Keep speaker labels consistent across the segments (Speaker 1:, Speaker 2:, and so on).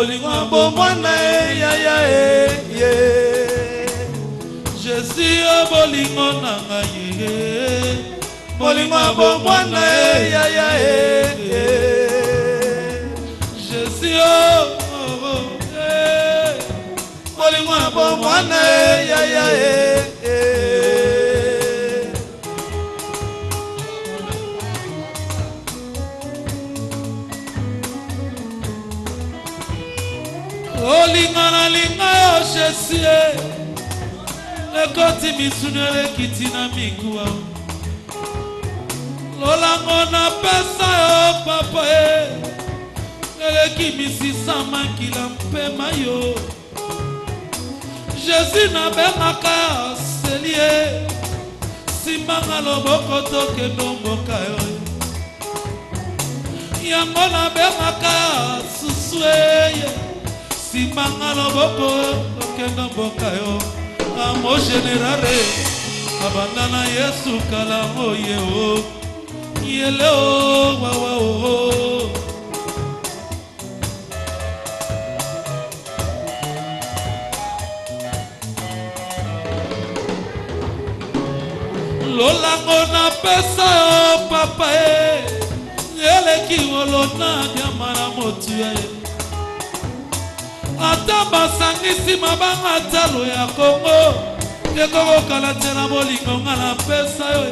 Speaker 1: Bolingo bomwana ya ya ye. Jésus bolingo nanga ye. Bolingo bomwana ya ya ye. Jésus bolingo bomwana ya ya ye. Olingana linga yo Jésus lekoti misunele kitina mikuwa lolango na pesa yo papa eleki misisa makila mpema yo Jésus na bengaka selie simanga loboko tokendo mboka yo yango na bengaka susue simanga loboko tokendo mboka yo amo generale abandana Yesu kala oye o yele o wa wa o lolango na pesa o papa yele ki wolona diamara motu ata basangisi mabanga talo ya Kongo ekoko kala tena bolingo ngala pesa yo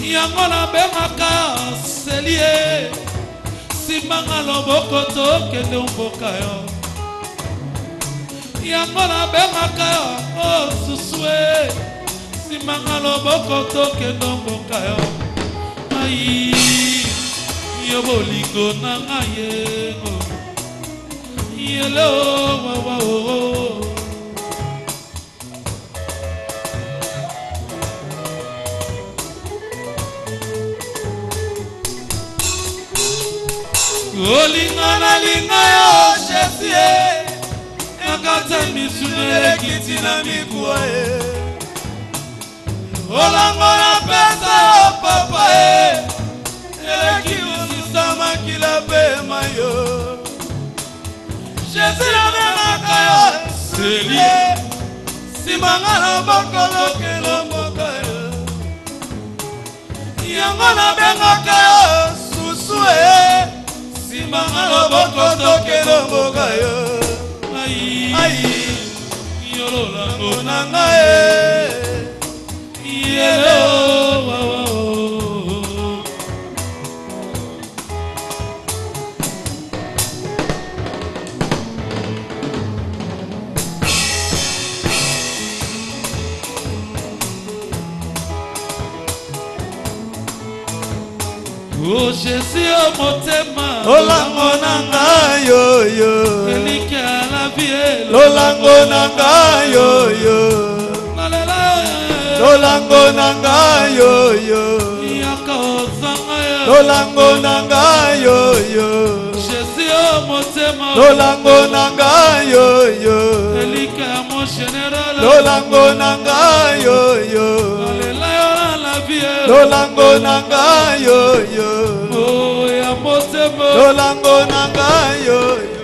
Speaker 1: yango na bengaka selie simanga loboko tokende mboka yo yango na bengaka susue simanga loboko tokende mboka yo ai yo bolingo na ngaye yellow, wow, wow, wow. Olingana linga yo Jésus nakata misunele kitina mikuwa olango na pesa yo papa eleki usisama kila bema yo Jésus na bengaka yo selie simanga na bokolo kelo mboka yo yango na bengaka yo susue simanga na bokolo kelo mboka yo ai yololango na ngai yelo wa wa oh Jésus au motema lolango nanga yo yo elike la vie lolango nanga yo yo lolango nanga yo yo lolango nanga yo yo Jésus au motema lolango nanga yo yo elike mon général lolango nanga yo yo lolango nanga yo yo oh ya motema lolango nanga yo yo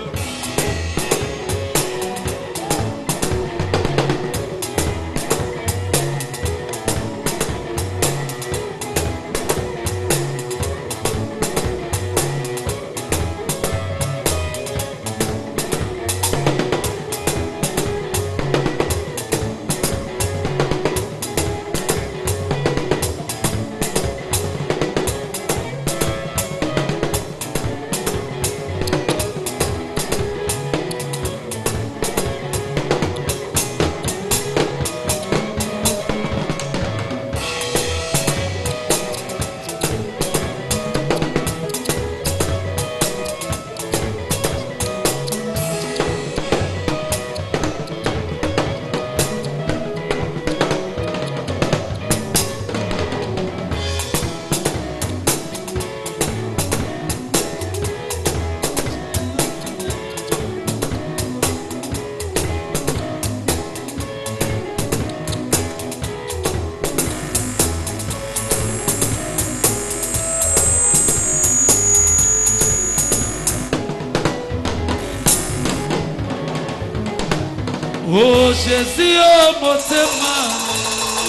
Speaker 1: Jésus o motema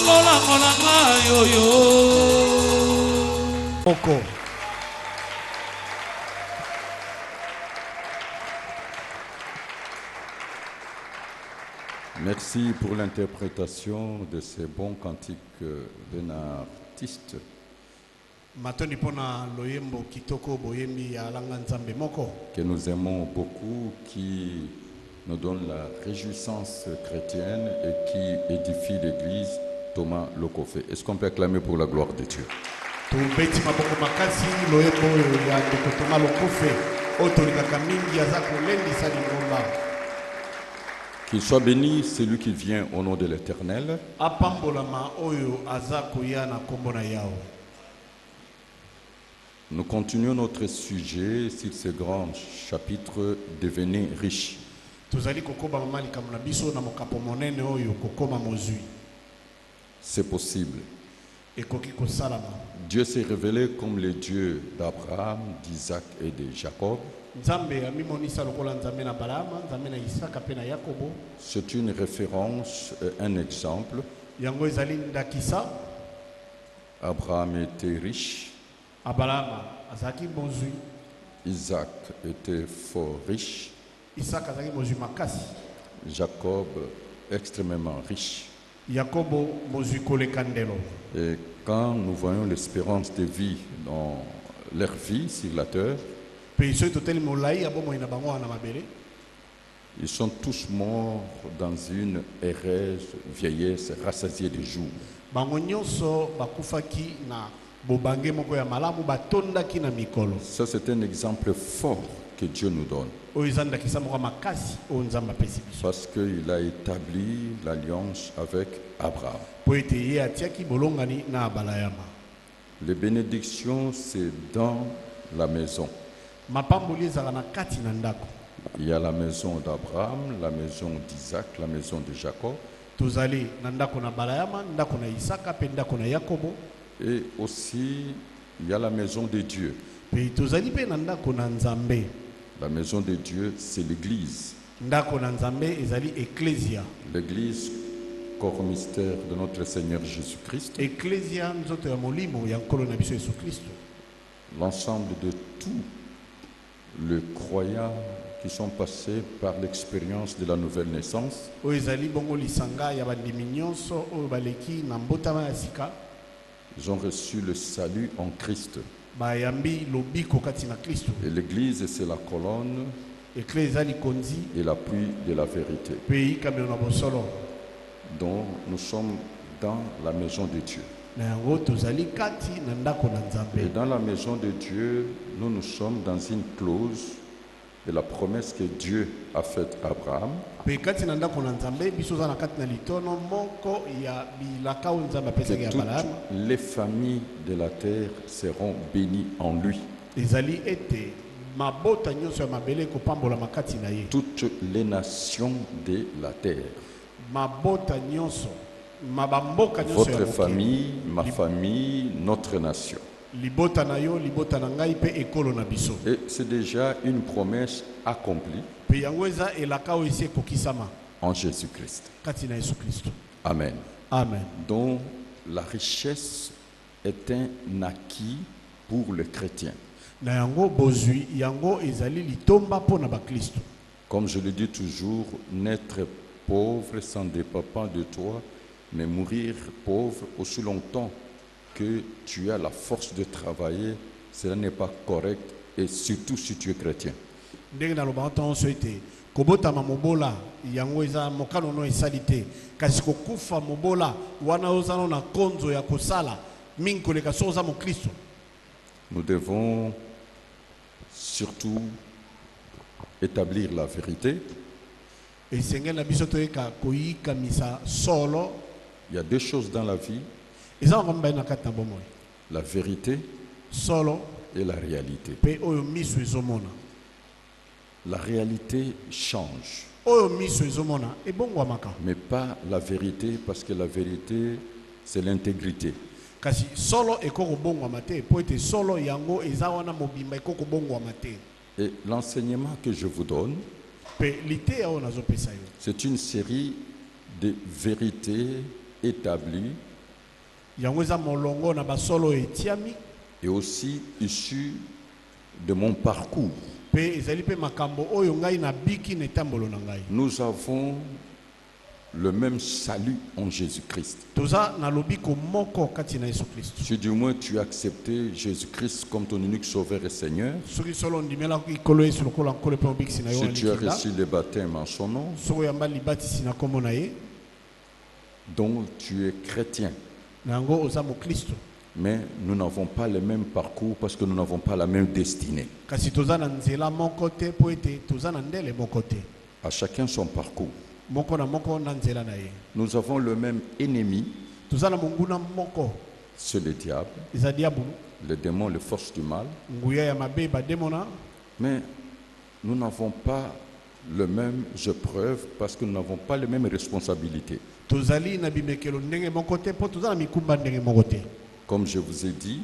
Speaker 1: lola ngona yoyo oko.
Speaker 2: Merci pour l'interprétation de ces bons cantiques d'un artiste que nous aimons beaucoup, qui nous donne la réjouissance chrétienne et qui édifie l'Église, Thomas Lokofé. Est-ce qu'on peut acclamer pour la gloire de Dieu? Qu'il soit béni celui qui vient au nom de l'Éternel. Nous continuons notre sujet sur ce grand chapitre « Devenez riche ». C'est possible. Dieu s'est révélé comme le Dieu d'Abraham, d'Isaac et de Jacob. C'est une référence, un exemple. Abraham était riche. Isaac était fort riche. Jacob extrêmement riche. Et quand nous voyons l'espérance de vie dans leur vie sur la terre, ils sont tous morts dans une heureuse vieillesse rassasiée de jours. Ça, c'est un exemple fort que Dieu nous donne. Parce qu'il a établi l'alliance avec Abraham. Les bénédictions, c'est dans la maison. Il y a la maison d'Abraham, la maison d'Isaac, la maison de Jacob. Et aussi, il y a la maison de Dieu. La maison de Dieu, c'est l'Église. L'Église, corps mystère de notre Seigneur Jésus-Christ. L'ensemble de tous les croyants qui sont passés par l'expérience de la nouvelle naissance. Ils ont reçu le salut en Christ. Et l'Église, c'est la colonne et l'appui de la vérité. Donc, nous sommes dans la maison de Dieu. Et dans la maison de Dieu, nous sommes dans une clause de la promesse que Dieu a faite à Abraham. Que toutes les familles de la terre seront bénies en lui. Toutes les nations de la terre. Votre famille, ma famille, notre nation. Et c'est déjà une promesse accomplie en Jésus-Christ. Amen.
Speaker 1: Amen.
Speaker 2: Donc la richesse est un acquis pour le chrétien. Comme je le dis toujours, naître pauvre, ça ne dépend pas de toi, mais mourir pauvre aussi longtemps que tu as la force de travailler, cela n'est pas correct, et surtout si tu es chrétien. Nous devons surtout établir la vérité. Il y a deux choses dans la vie: la vérité et la réalité. La réalité change, mais pas la vérité, parce que la vérité, c'est l'intégrité. Et l'enseignement que je vous donne, c'est une série des vérités établies et aussi issues de mon parcours. Nous avons le même salut en Jésus-Christ. Si du moins tu as accepté Jésus-Christ comme ton unique sauveur et Seigneur, si tu as reçu le baptême en son nom, donc tu es chrétien. Mais nous n'avons pas le même parcours parce que nous n'avons pas la même destinée. À chacun son parcours. Nous avons le même ennemi, c'est le diable, le démon, les forces du mal. Mais nous n'avons pas les mêmes épreuves parce que nous n'avons pas les mêmes responsabilités. Comme je vous ai dit,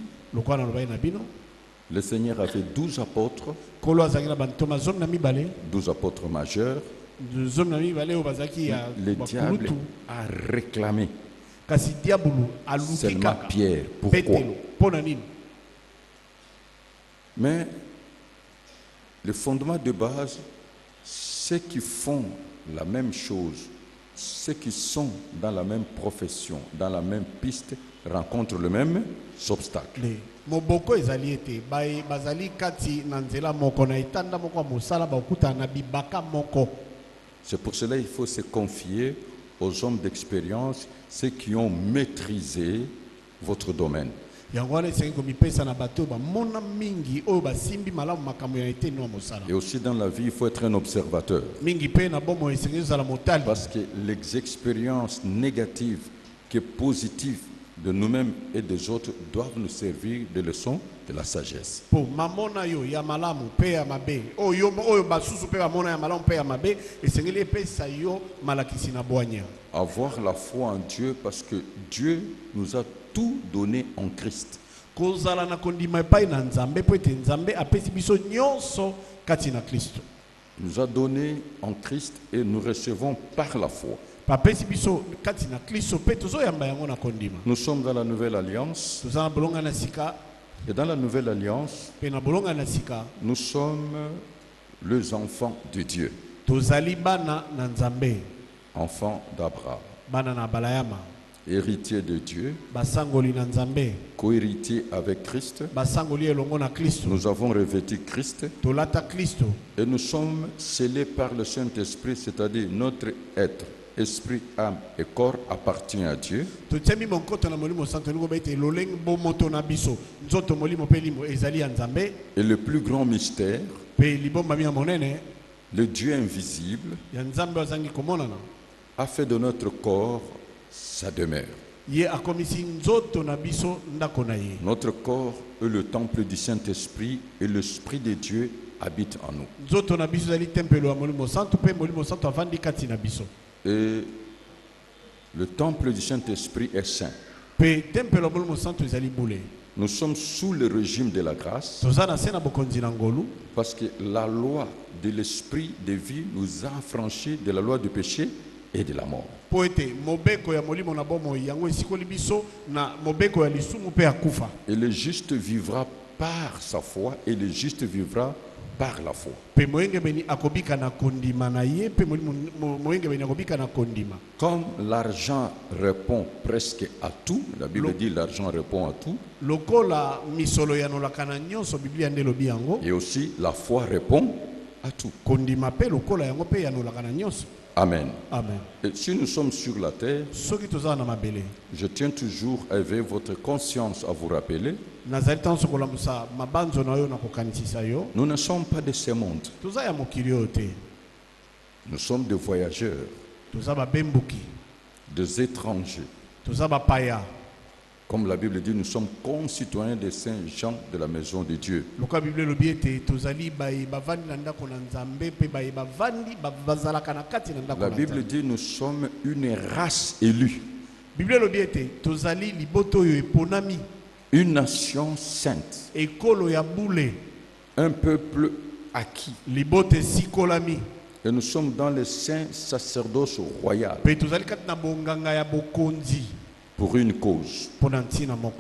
Speaker 2: le Seigneur avait 12 apôtres, 12 apôtres majeurs. Le diable a réclamé seulement Pierre. Pourquoi? Mais le fondement de base, ceux qui font la même chose, ceux qui sont dans la même profession, dans la même piste, rencontrent le même obstacle. C'est pour cela qu'il faut se confier aux hommes d'expérience, ceux qui ont maîtrisé votre domaine. Et aussi dans la vie, il faut être un observateur. Parce que les expériences négatives que positives de nous-mêmes et des autres doivent nous servir de leçons de la sagesse. Avoir la foi en Dieu parce que Dieu nous a tout donné en Christ. Il nous a donné en Christ et nous recevons par la foi. Nous sommes dans la nouvelle alliance. Et dans la nouvelle alliance, nous sommes les enfants de Dieu. Enfants d'Abraham. Héritier de Dieu, co-héritier avec Christ. Nous avons revêtu Christ et nous sommes scellés par le Saint-Esprit, c'est-à-dire notre être, esprit, âme et corps appartient à Dieu. Et le plus grand mystère, le Dieu invisible, a fait de notre corps sa demeure. Notre corps est le temple du Saint-Esprit et l'Esprit de Dieu habite en nous. Et le temple du Saint-Esprit est saint. Nous sommes sous le régime de la grâce parce que la loi de l'Esprit de vie nous a affranchis de la loi du péché et de la mort. Et le juste vivra par sa foi et le juste vivra par la foi. Comme l'argent répond presque à tout, la Bible dit l'argent répond à tout. Et aussi la foi répond à tout. Amen.
Speaker 1: Amen.
Speaker 2: Et si nous sommes sur la terre, je tiens toujours à éveiller votre conscience à vous rappeler, nous ne sommes pas de ce monde. Nous sommes des voyageurs, des étrangers. Comme la Bible dit, nous sommes concitoyens des saints gens de la maison de Dieu. La Bible dit, nous sommes une race élue. Une nation sainte. Un peuple acquis. Et nous sommes dans le saint sacerdoce royal pour une cause.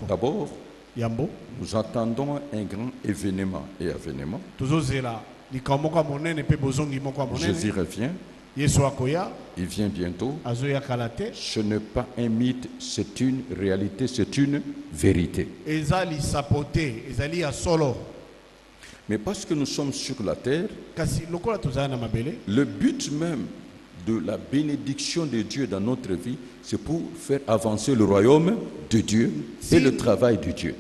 Speaker 2: D'abord, nous attendons un grand événement et avènement. Jésus revient. Il vient bientôt. Ce n'est pas un mythe, c'est une réalité, c'est une vérité. Mais parce que nous sommes sur la terre, le but même de la bénédiction de Dieu dans notre vie, c'est pour faire avancer le royaume de Dieu et le travail de Dieu.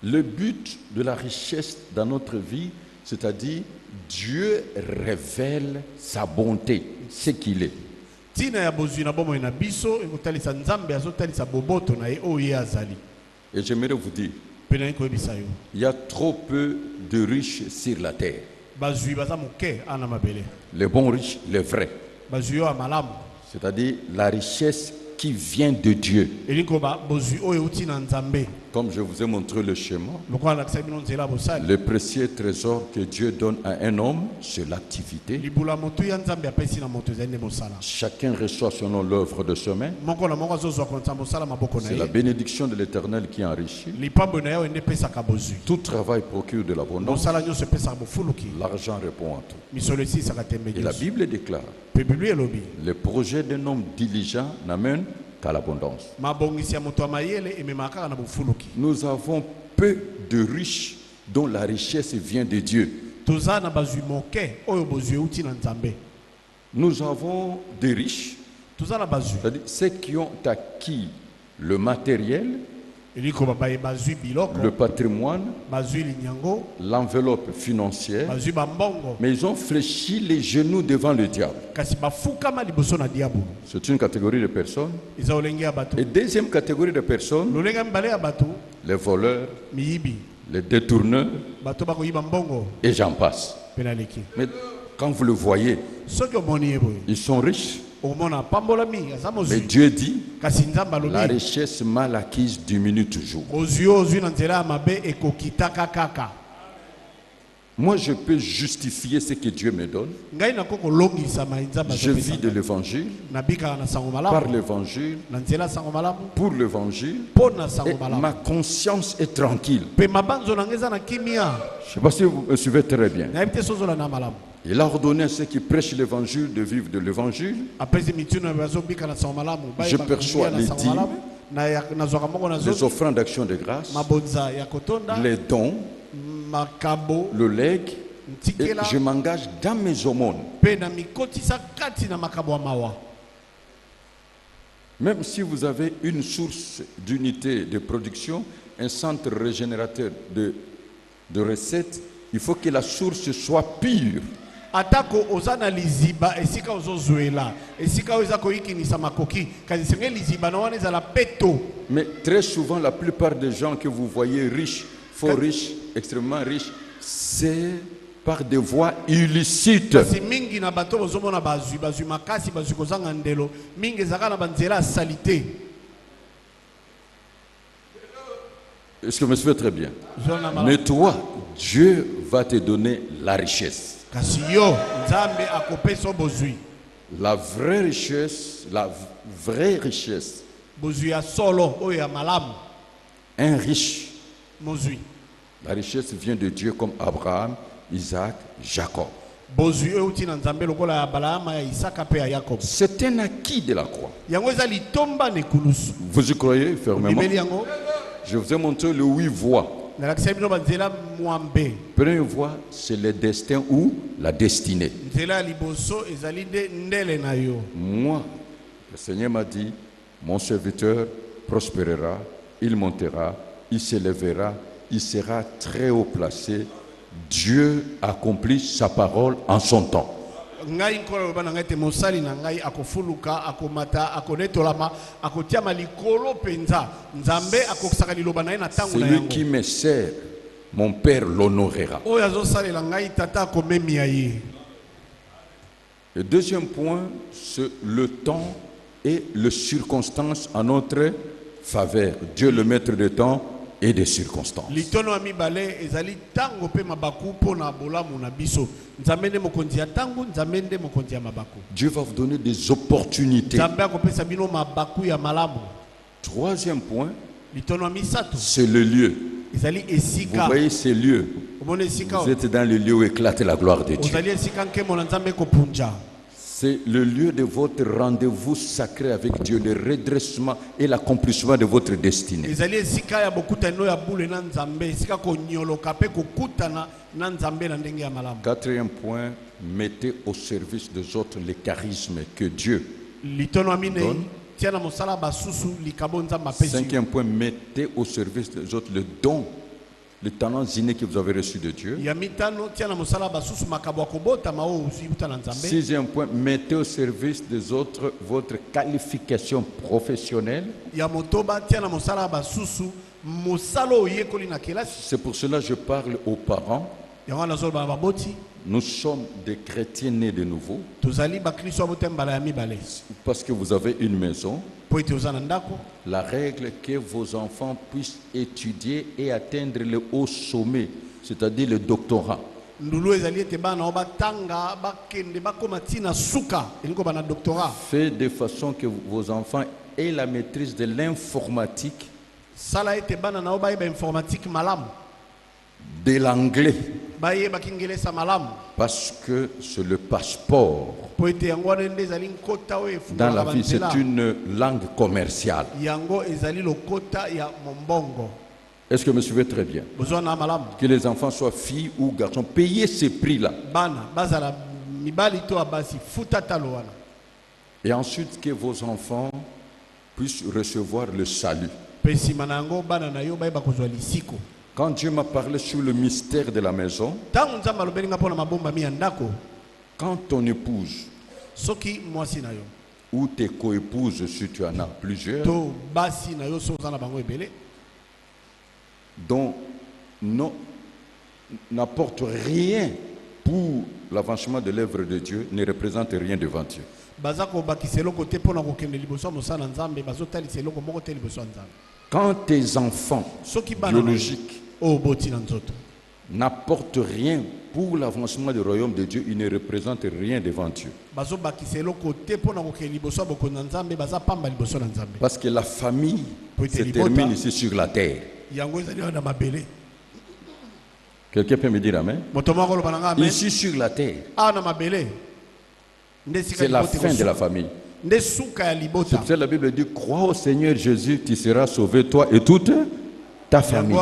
Speaker 2: Le but de la richesse dans notre vie, c'est-à-dire Dieu révèle sa bonté, ce qu'il est. Et j'aimerais vous dire, il y a trop peu de riches sur la terre. Les bons riches, les vrais. C'est-à-dire la richesse qui vient de Dieu. Comme je vous ai montré le schéma, le précieux trésor que Dieu donne à un homme, c'est l'activité. Chacun reçoit selon l'œuvre de ses mains. C'est la bénédiction de l'Éternel qui enrichit. Tout travail procure de l'abondance. L'argent répond à tout. Et la Bible déclare, le projet d'un homme diligent n'amène qu'à l'abondance. Nous avons peu de riches dont la richesse vient de Dieu. Nous avons des riches, c'est-à-dire ceux qui ont acquis le matériel, le patrimoine, l'enveloppe financière, mais ils ont fléchi les genoux devant le diable. C'est une catégorie de personnes. Et deuxième catégorie de personnes, les voleurs, les détourneurs, et j'en passe. Mais quand vous le voyez, ils sont riches. Mais Dieu dit, la richesse mal acquise diminue toujours. Moi, je peux justifier ce que Dieu me donne. Je vis de l'évangile, par l'évangile, pour l'évangile, et ma conscience est tranquille. Je ne sais pas si vous me suivez très bien. Il a ordonné à ceux qui prêchent l'évangile de vivre de l'évangile. Je perçois les dîmes, les offrandes d'action de grâce, les dons, le legs, et je m'engage dans mes aumônes. Même si vous avez une source d'unité de production, un centre régénérateur de recettes, il faut que la source soit pure.
Speaker 1: Atako ozana liziba esika ozozuela esika oza koyikinisa makoki kasi senge liziba na wana ezala peto.
Speaker 2: Mais très souvent la plupart des gens que vous voyez riches, faux riches, extrêmement riches, c'est par des voies illicites.
Speaker 1: Kasi mingi na bato bozomona bazui makasi bazui kozanga ndelo mingi zaka na banzela salité.
Speaker 2: Est-ce que vous me suivez très bien? Mais toi, Dieu va te donner la richesse. La vraie richesse, un riche, la richesse vient de Dieu comme Abraham, Isaac, Jacob. C'est un acquis de la croix. Vous y croyez fermement? Je vous ai montré le 8 voies. Première voie, c'est le destin ou la destinée. Moi, le Seigneur m'a dit, mon serviteur prospérera, il montera, il s'élèvera, il sera très haut placé. Dieu accomplit sa parole en son temps. Celui qui me sert, mon Père l'honorera. Le deuxième point, c'est le temps et les circonstances en notre faveur. Dieu, le maître du temps, et des circonstances. Dieu va vous donner des opportunités. Troisième point, c'est le lieu. Vous voyez ces lieux. Vous êtes dans le lieu où éclate la gloire de Dieu. C'est le lieu de votre rendez-vous sacré avec Dieu, le redressement et l'accomplissement de votre destinée. Quatrième point, mettez au service des autres les charismes que Dieu donne. Cinquième point, mettez au service des autres le don, le talent inné que vous avez reçu de Dieu. Sixième point, mettez au service des autres votre qualification professionnelle. C'est pour cela que je parle aux parents. Nous sommes des chrétiens nés de nouveau. Parce que vous avez une maison. La règle est que vos enfants puissent étudier et atteindre le haut sommet, c'est-à-dire le doctorat. Faites de façon que vos enfants aient la maîtrise de l'informatique, de l'anglais, parce que c'est le passeport dans la vie, c'est une langue commerciale. Est-ce que vous me suivez très bien? Que les enfants soient filles ou garçons, payez ces prix-là. Et ensuite que vos enfants puissent recevoir le salut. Quand Dieu m'a parlé sur le mystère de la maison, quand ton épouse ou tes coépouses, si tu en as plusieurs, dont n'apporte rien pour l'avancement de l'œuvre de Dieu, ne représente rien devant Dieu. Quand tes enfants biologiques n'apportent rien pour l'avancement du royaume de Dieu, ils ne représentent rien devant Dieu. Parce que la famille se termine ici sur la terre. Quelqu'un peut me dire amen? Ici sur la terre, c'est la fin de la famille. C'est pour ça que la Bible dit: crois au Seigneur Jésus, tu seras sauvé, toi et toute ta famille.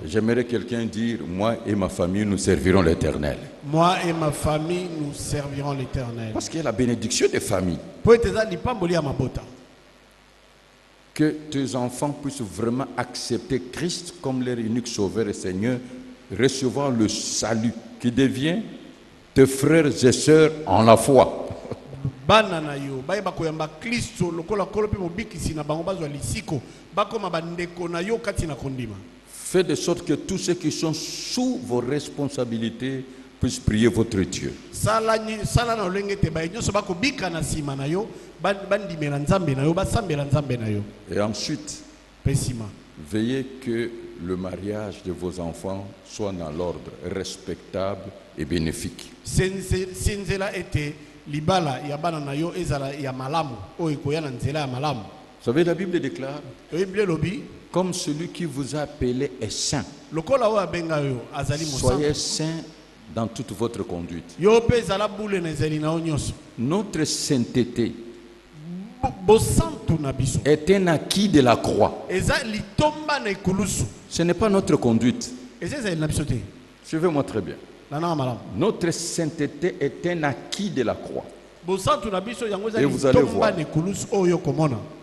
Speaker 2: J'aimerais quelqu'un dire: moi et ma famille, nous servirons l'Éternel.
Speaker 1: Moi et ma famille, nous servirons l'Éternel.
Speaker 2: Parce qu'il y a la bénédiction des familles. Que tes enfants puissent vraiment accepter Christ comme leur unique sauveur et Seigneur, recevoir le salut qui devient tes frères et sœurs en la foi. Faites de sorte que tous ceux qui sont sous vos responsabilités puissent prier votre Dieu. Et ensuite, veillez que le mariage de vos enfants soit dans l'ordre, respectable et bénéfique. Vous savez, la Bible déclare: comme celui qui vous a appelé est saint, soyez saints dans toute votre conduite. Notre sainteté est un acquis de la croix. Ce n'est pas notre conduite. Suivez-moi très bien. Notre sainteté est un acquis de la croix. Et vous allez voir.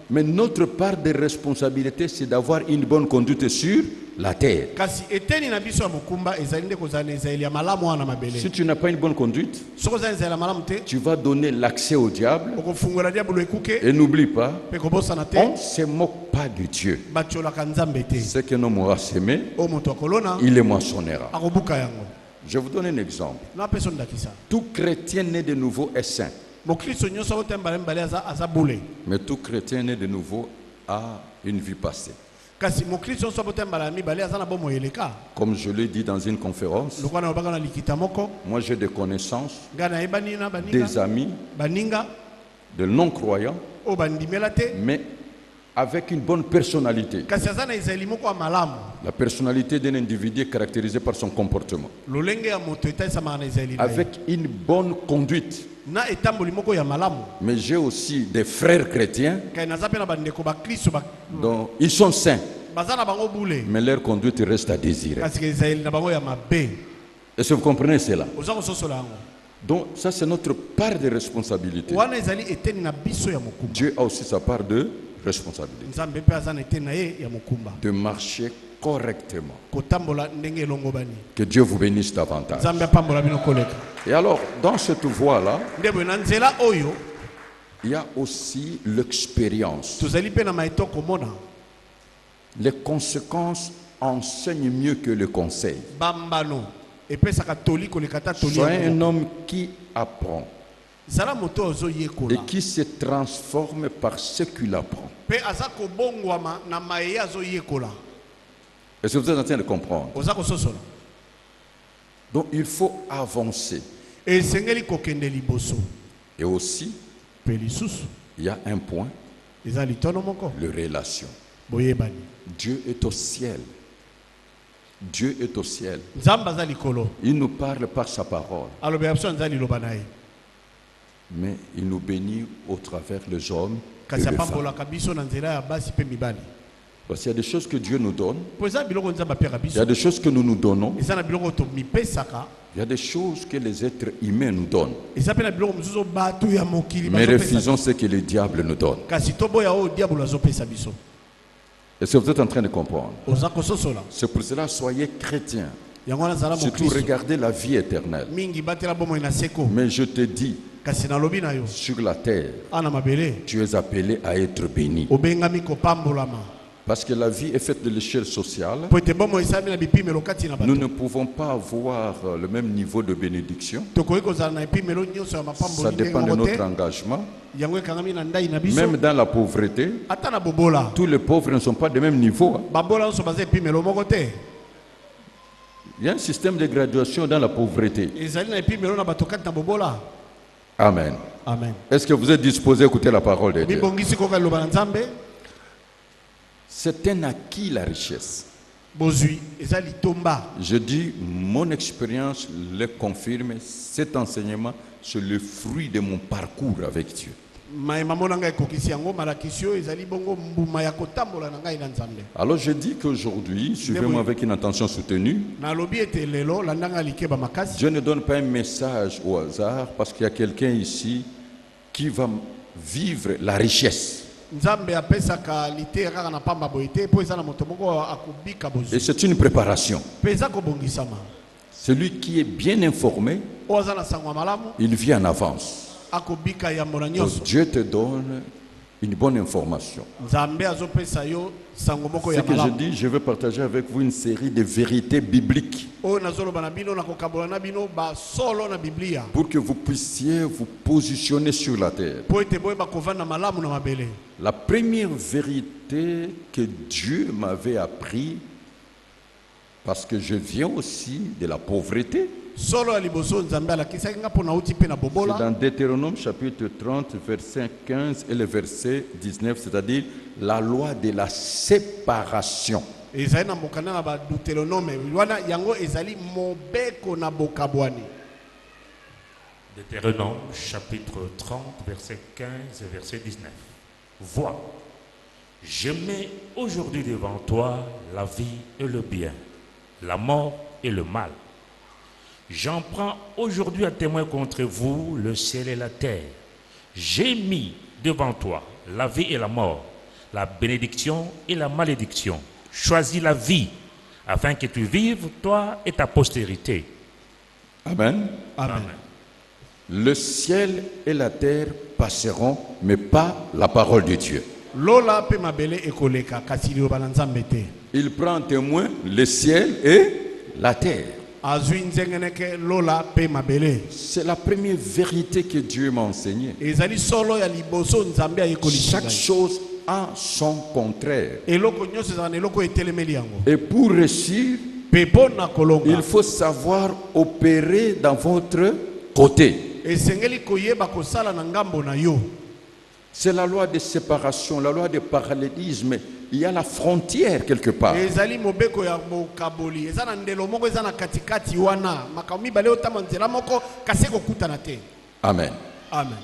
Speaker 2: Mais notre part de responsabilité, c'est d'avoir une bonne conduite sur la terre. Si tu n'as pas une bonne conduite, tu vas donner l'accès au diable. Et n'oublie pas, on ne se moque pas de Dieu. Ce que l'homme aura semé, il le moissonnera. Je vous donne un exemple. Tout chrétien né de nouveau est saint. Mais tout chrétien né de nouveau a une vie passée.
Speaker 1: Kasi
Speaker 2: Comme je l'ai dit dans une conférence, moi j'ai des connaissances, des amis, de non-croyants, mais avec une bonne personnalité. La personnalité d'un individu est caractérisée par son comportement. Avec une bonne conduite. Mais j'ai aussi des frères chrétiens dont ils sont saints, mais leur conduite reste à désirer. Est-ce que vous comprenez cela? Donc ça c'est notre part de responsabilité. Dieu a aussi sa part de responsabilité. De marcher correctement. Que Dieu vous bénisse davantage. Et alors, dans cette voie-là, il y a aussi l'expérience. Les conséquences enseignent mieux que le conseil. Soyez un homme qui apprend et qui se transforme par ce qu'il apprend. Est-ce que vous êtes en train de comprendre? Donc il faut avancer. Et aussi, il y a un point, le relation. Dieu est au ciel. Dieu est au ciel. Il nous parle par sa parole. Mais il nous bénit au travers les hommes et les femmes. Parce qu'il y a des choses que Dieu nous donne. Il y a des choses que nous nous donnons. Il y a des choses que les êtres humains nous donnent. Mais refusons ce que le diable nous donne. Est-ce que vous êtes en train de comprendre? C'est pour cela, soyez chrétiens. Surtout, regardez la vie éternelle. Mais je te dis, sur la terre, tu es appelé à être béni. Parce que la vie est faite de l'échelle sociale. Nous ne pouvons pas avoir le même niveau de bénédiction. Ça dépend de notre engagement. Même dans la pauvreté, tous les pauvres ne sont pas du même niveau. Il y a un système de graduation dans la pauvreté. Amen. Est-ce que vous êtes disposé à écouter la parole de Dieu? C'est un acquis, la richesse. Je dis, mon expérience le confirme, cet enseignement, c'est le fruit de mon parcours avec Dieu. Alors je dis qu'aujourd'hui, suivez-moi avec une attention soutenue. Dieu ne donne pas un message au hasard parce qu'il y a quelqu'un ici qui va vivre la richesse. Et c'est une préparation. Celui qui est bien informé, il vit en avance. Donc Dieu te donne une bonne information. Ce que je dis, je vais partager avec vous une série de vérités bibliques pour que vous puissiez vous positionner sur la terre. La première vérité que Dieu m'avait appris, parce que je viens aussi de la pauvreté, c'est dans Deutéronome chapitre 30, verset 15 et le verset 19, c'est-à-dire la loi de la séparation.
Speaker 3: Deutéronome chapitre 30, verset 15 et verset 19. Vois, je mets aujourd'hui devant toi la vie et le bien, la mort et le mal. J'en prends aujourd'hui à témoin contre vous le ciel et la terre. J'ai mis devant toi la vie et la mort, la bénédiction et la malédiction. Choisis la vie, afin que tu vives, toi et ta postérité.
Speaker 2: Amen.
Speaker 1: Amen.
Speaker 2: Le ciel et la terre passeront, mais pas la parole de Dieu. Il prend en témoin le ciel et la terre. C'est la première vérité que Dieu m'a enseignée. Chaque chose a son contraire. Et pour réussir, il faut savoir opérer dans votre côté. C'est la loi de séparation, la loi de parallélisme. Il y a la frontière quelque part. Amen.
Speaker 1: Amen.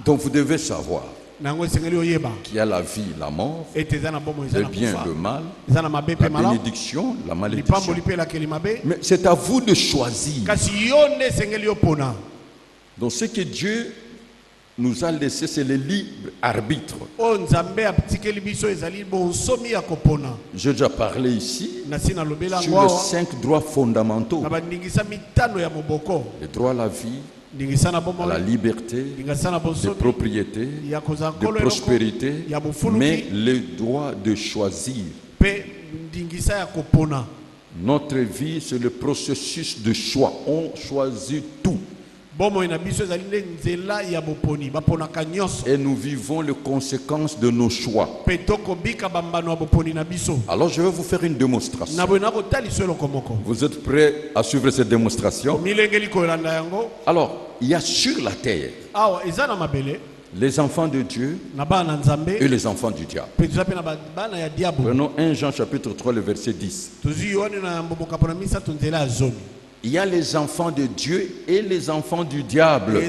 Speaker 2: Donc vous devez savoir qu'il y a la vie, la mort, le bien, le mal, la bénédiction, la malédiction. Mais c'est à vous de choisir. Donc ce que Dieu nous a laissé, c'est le libre arbitre. J'ai déjà parlé ici sur les 5 droits fondamentaux. Le droit à la vie, à la liberté, de propriété, de prospérité, mais le droit de choisir. Notre vie, c'est le processus de choix. On choisit tout. Et nous vivons les conséquences de nos choix. Alors je vais vous faire une démonstration. Vous êtes prêts à suivre cette démonstration? Alors, il y a sur la terre les enfants de Dieu et les enfants du diable. Prenons 1 Jean chapitre 3, le verset 10. Il y a les enfants de Dieu et les enfants du diable.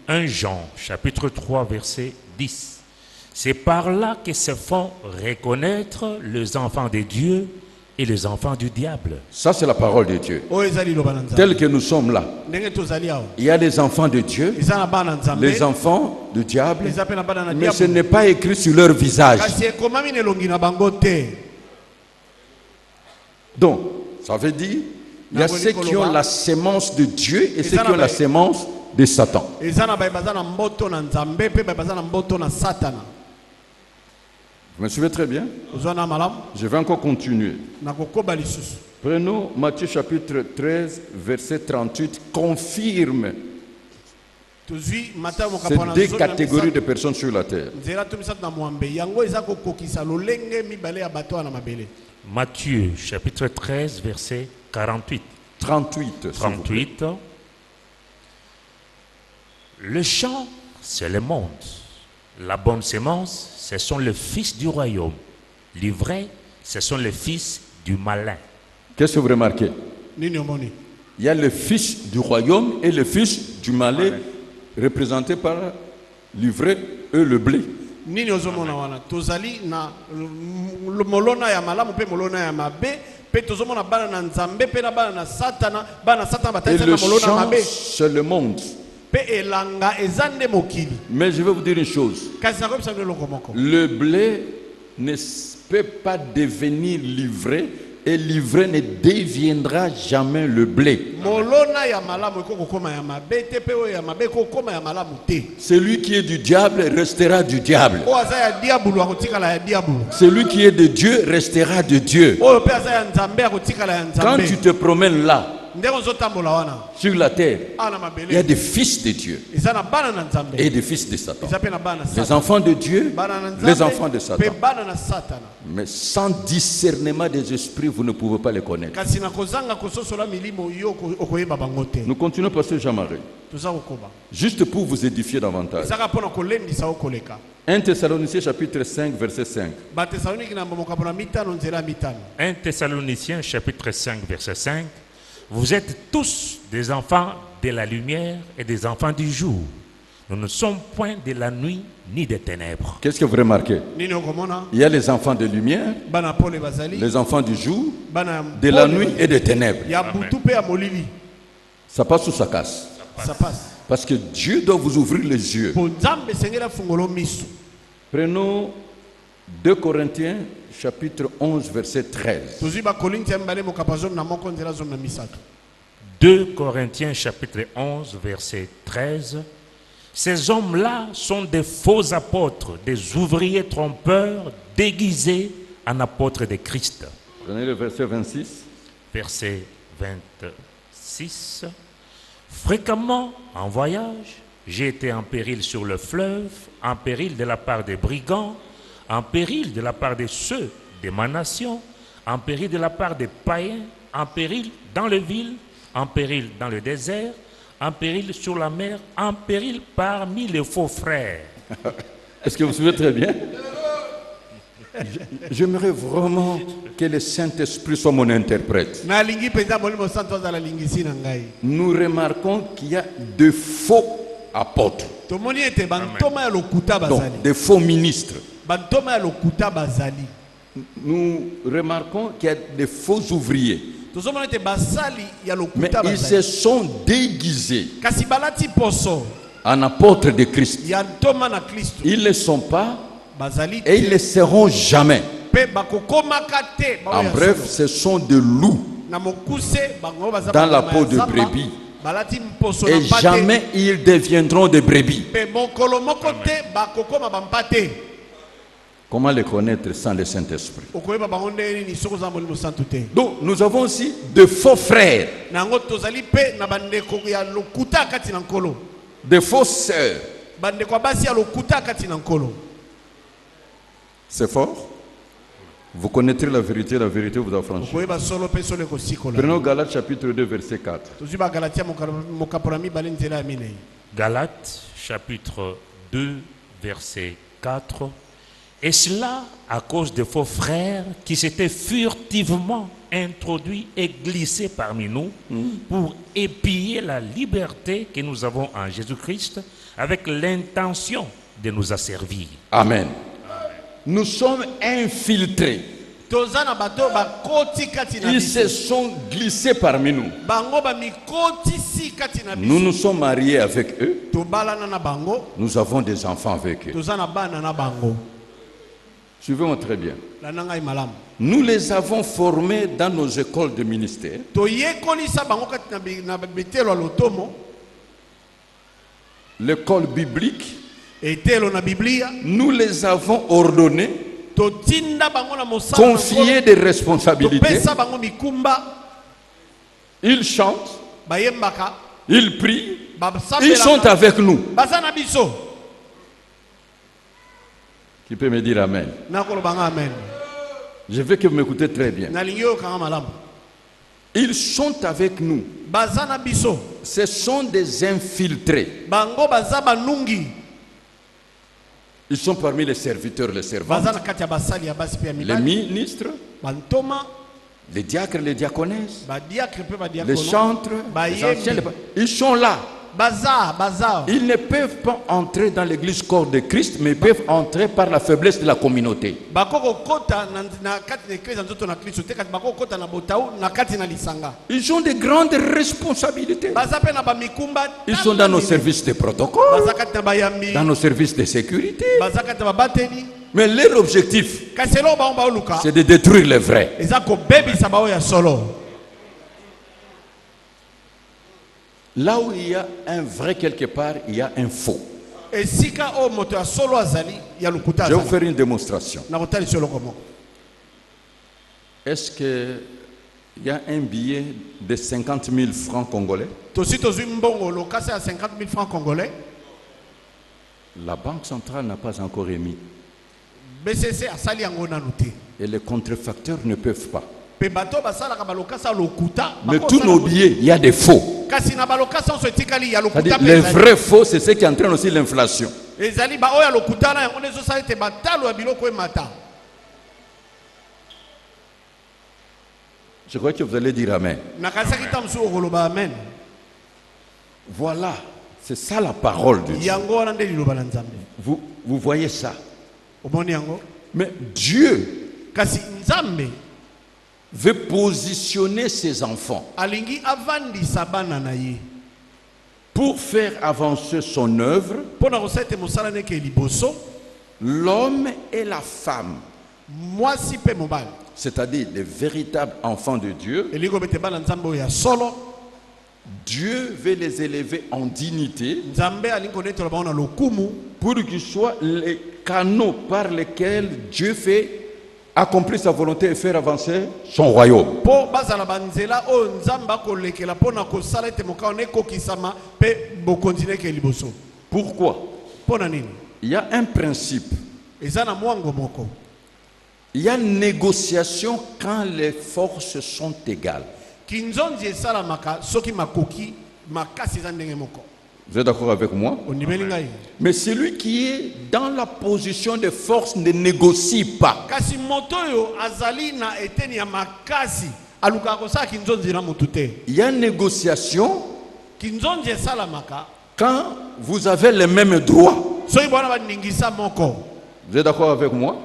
Speaker 3: 1 Jean chapitre 3 verset 10. C'est par là que se font reconnaître les enfants de Dieu et les enfants du diable.
Speaker 2: Ça c'est la parole de Dieu. Tel que nous sommes là. Il y a les enfants de Dieu, les enfants du diable, mais ce n'est pas écrit sur leur visage. Donc, ça veut dire, il y a ceux qui ont la sémence de Dieu et ceux qui ont la sémence de Satan. Vous me suivez très bien? Je vais encore continuer. Prenons Matthieu chapitre 13, verset 38, confirme ces 2 catégories de personnes sur la terre.
Speaker 3: Matthieu chapitre 13 verset 48. 38. Le champ, c'est le monde. La bonne sémence, ce sont les fils du royaume. L'ivraie, ce sont les fils du malin.
Speaker 2: Qu'est-ce que vous remarquez? Il y a le fils du royaume et le fils du malin, représenté par l'ivraie et le blé. Et le champ, c'est le monde. Mais je vais vous dire une chose. Le blé ne peut pas devenir l'ivraie et l'ivraie ne deviendra jamais le blé. Celui qui est du diable restera du diable. Celui qui est de Dieu restera de Dieu. Quand tu te promènes là, sur la terre, il y a des fils de Dieu et des fils de Satan. Les enfants de Dieu, les enfants de Satan. Mais sans discernement des esprits, vous ne pouvez pas les connaître. Nous continuons, pasteur Jean-Marie. Juste pour vous édifier davantage. 1 Thessaloniciens chapitre 5 verset 5.
Speaker 3: 1 Thessaloniciens chapitre 5 verset 5. Vous êtes tous des enfants de la lumière et des enfants du jour. Nous ne sommes point de la nuit ni des ténèbres.
Speaker 2: Qu'est-ce que vous remarquez? Il y a les enfants de lumière, les enfants du jour, de la nuit et des ténèbres.
Speaker 3: Amen.
Speaker 2: Ça passe ou ça casse?
Speaker 1: Ça passe.
Speaker 2: Parce que Dieu doit vous ouvrir les yeux. Prenons 2 Corinthiens chapitre 11 verset 13.
Speaker 3: 2 Corinthiens chapitre 11 verset 13. Ces hommes-là sont des faux apôtres, des ouvriers trompeurs déguisés en apôtres de Christ.
Speaker 2: Prenez le verset 26.
Speaker 3: Verset 26. Fréquemment en voyage, J'ai été en péril sur le fleuve, en péril de la part des brigands, en péril de la part de ceux de ma nation, en péril de la part des païens, en péril dans les villes, en péril dans le désert, en péril sur la mer, en péril parmi les faux frères.
Speaker 2: Est-ce que vous suivez très bien? J'aimerais vraiment que le Saint-Esprit soit mon interprète. Nous remarquons qu'il y a de faux apôtres, donc de faux ministres. Nous remarquons qu'il y a de faux ouvriers. Mais ils se sont déguisés en apôtres de Christ. Ils ne sont pas et ils ne seront jamais. En bref, ce sont des loups dans la peau de brebis. Et jamais ils deviendront des brebis. Comment les connaître sans le Saint-Esprit? Donc nous avons aussi de faux frères, de fausses sœurs. C'est fort. Vous connaîtrez la vérité vous affranchit. Prenons Galates chapitre 2 verset 4.
Speaker 3: Galates chapitre 2 verset 4. Et cela à cause de faux frères qui s'étaient furtivement introduits et glissés parmi nous pour épier la liberté que nous avons en Jésus-Christ avec l'intention de nous asservir.
Speaker 2: Amen. Nous sommes infiltrés. Ils se sont glissés parmi nous. Nous nous sommes mariés avec eux. Nous avons des enfants avec eux. Suivez-moi très bien. Nous les avons formés dans nos écoles de ministère. L'école biblique. Nous les avons ordonnés, confiés des responsabilités. Ils chantent, ils prient, ils sont avec nous. Qui peut me dire Amen? Je veux que vous m'écoutez très bien. Ils sont avec nous. Ce sont des infiltrés. Ils sont parmi les serviteurs, les servantes, les ministres, les diacres, les diaconesses, les chantres, les anciens. Ils sont là. Ils ne peuvent pas entrer dans l'église corps de Christ, mais peuvent entrer par la faiblesse de la communauté. Ils ont de grandes responsabilités. Ils sont dans nos services de protocole, dans nos services de sécurité. Mais leur objectif, c'est de détruire les vrais. Là où il y a un vrai quelque part, il y a un faux. Je vais vous faire une démonstration. Est-ce qu'il y a un billet de 50 000 francs congolais? La Banque centrale n'a pas encore émis. Et les contrefacteurs ne peuvent pas. Mais tous nos billets, il y a des faux. Les vrais faux, c'est ce qui entraîne aussi l'inflation. Je crois que vous allez dire Amen. Voilà, c'est ça la parole de Dieu. Vous voyez ça. Mais Dieu veut positionner ses enfants pour faire avancer son œuvre. L'homme et la femme, c'est-à-dire les véritables enfants de Dieu, Dieu veut les élever en dignité pour qu'ils soient les canaux par lesquels Dieu fait accomplir sa volonté et faire avancer son royaume. Pourquoi? Il y a un principe. Il y a négociation quand les forces sont égales. Vous êtes d'accord avec moi? Mais celui qui est dans la position de force ne négocie pas. Il y a une négociation quand vous avez les mêmes droits. Vous êtes d'accord avec moi?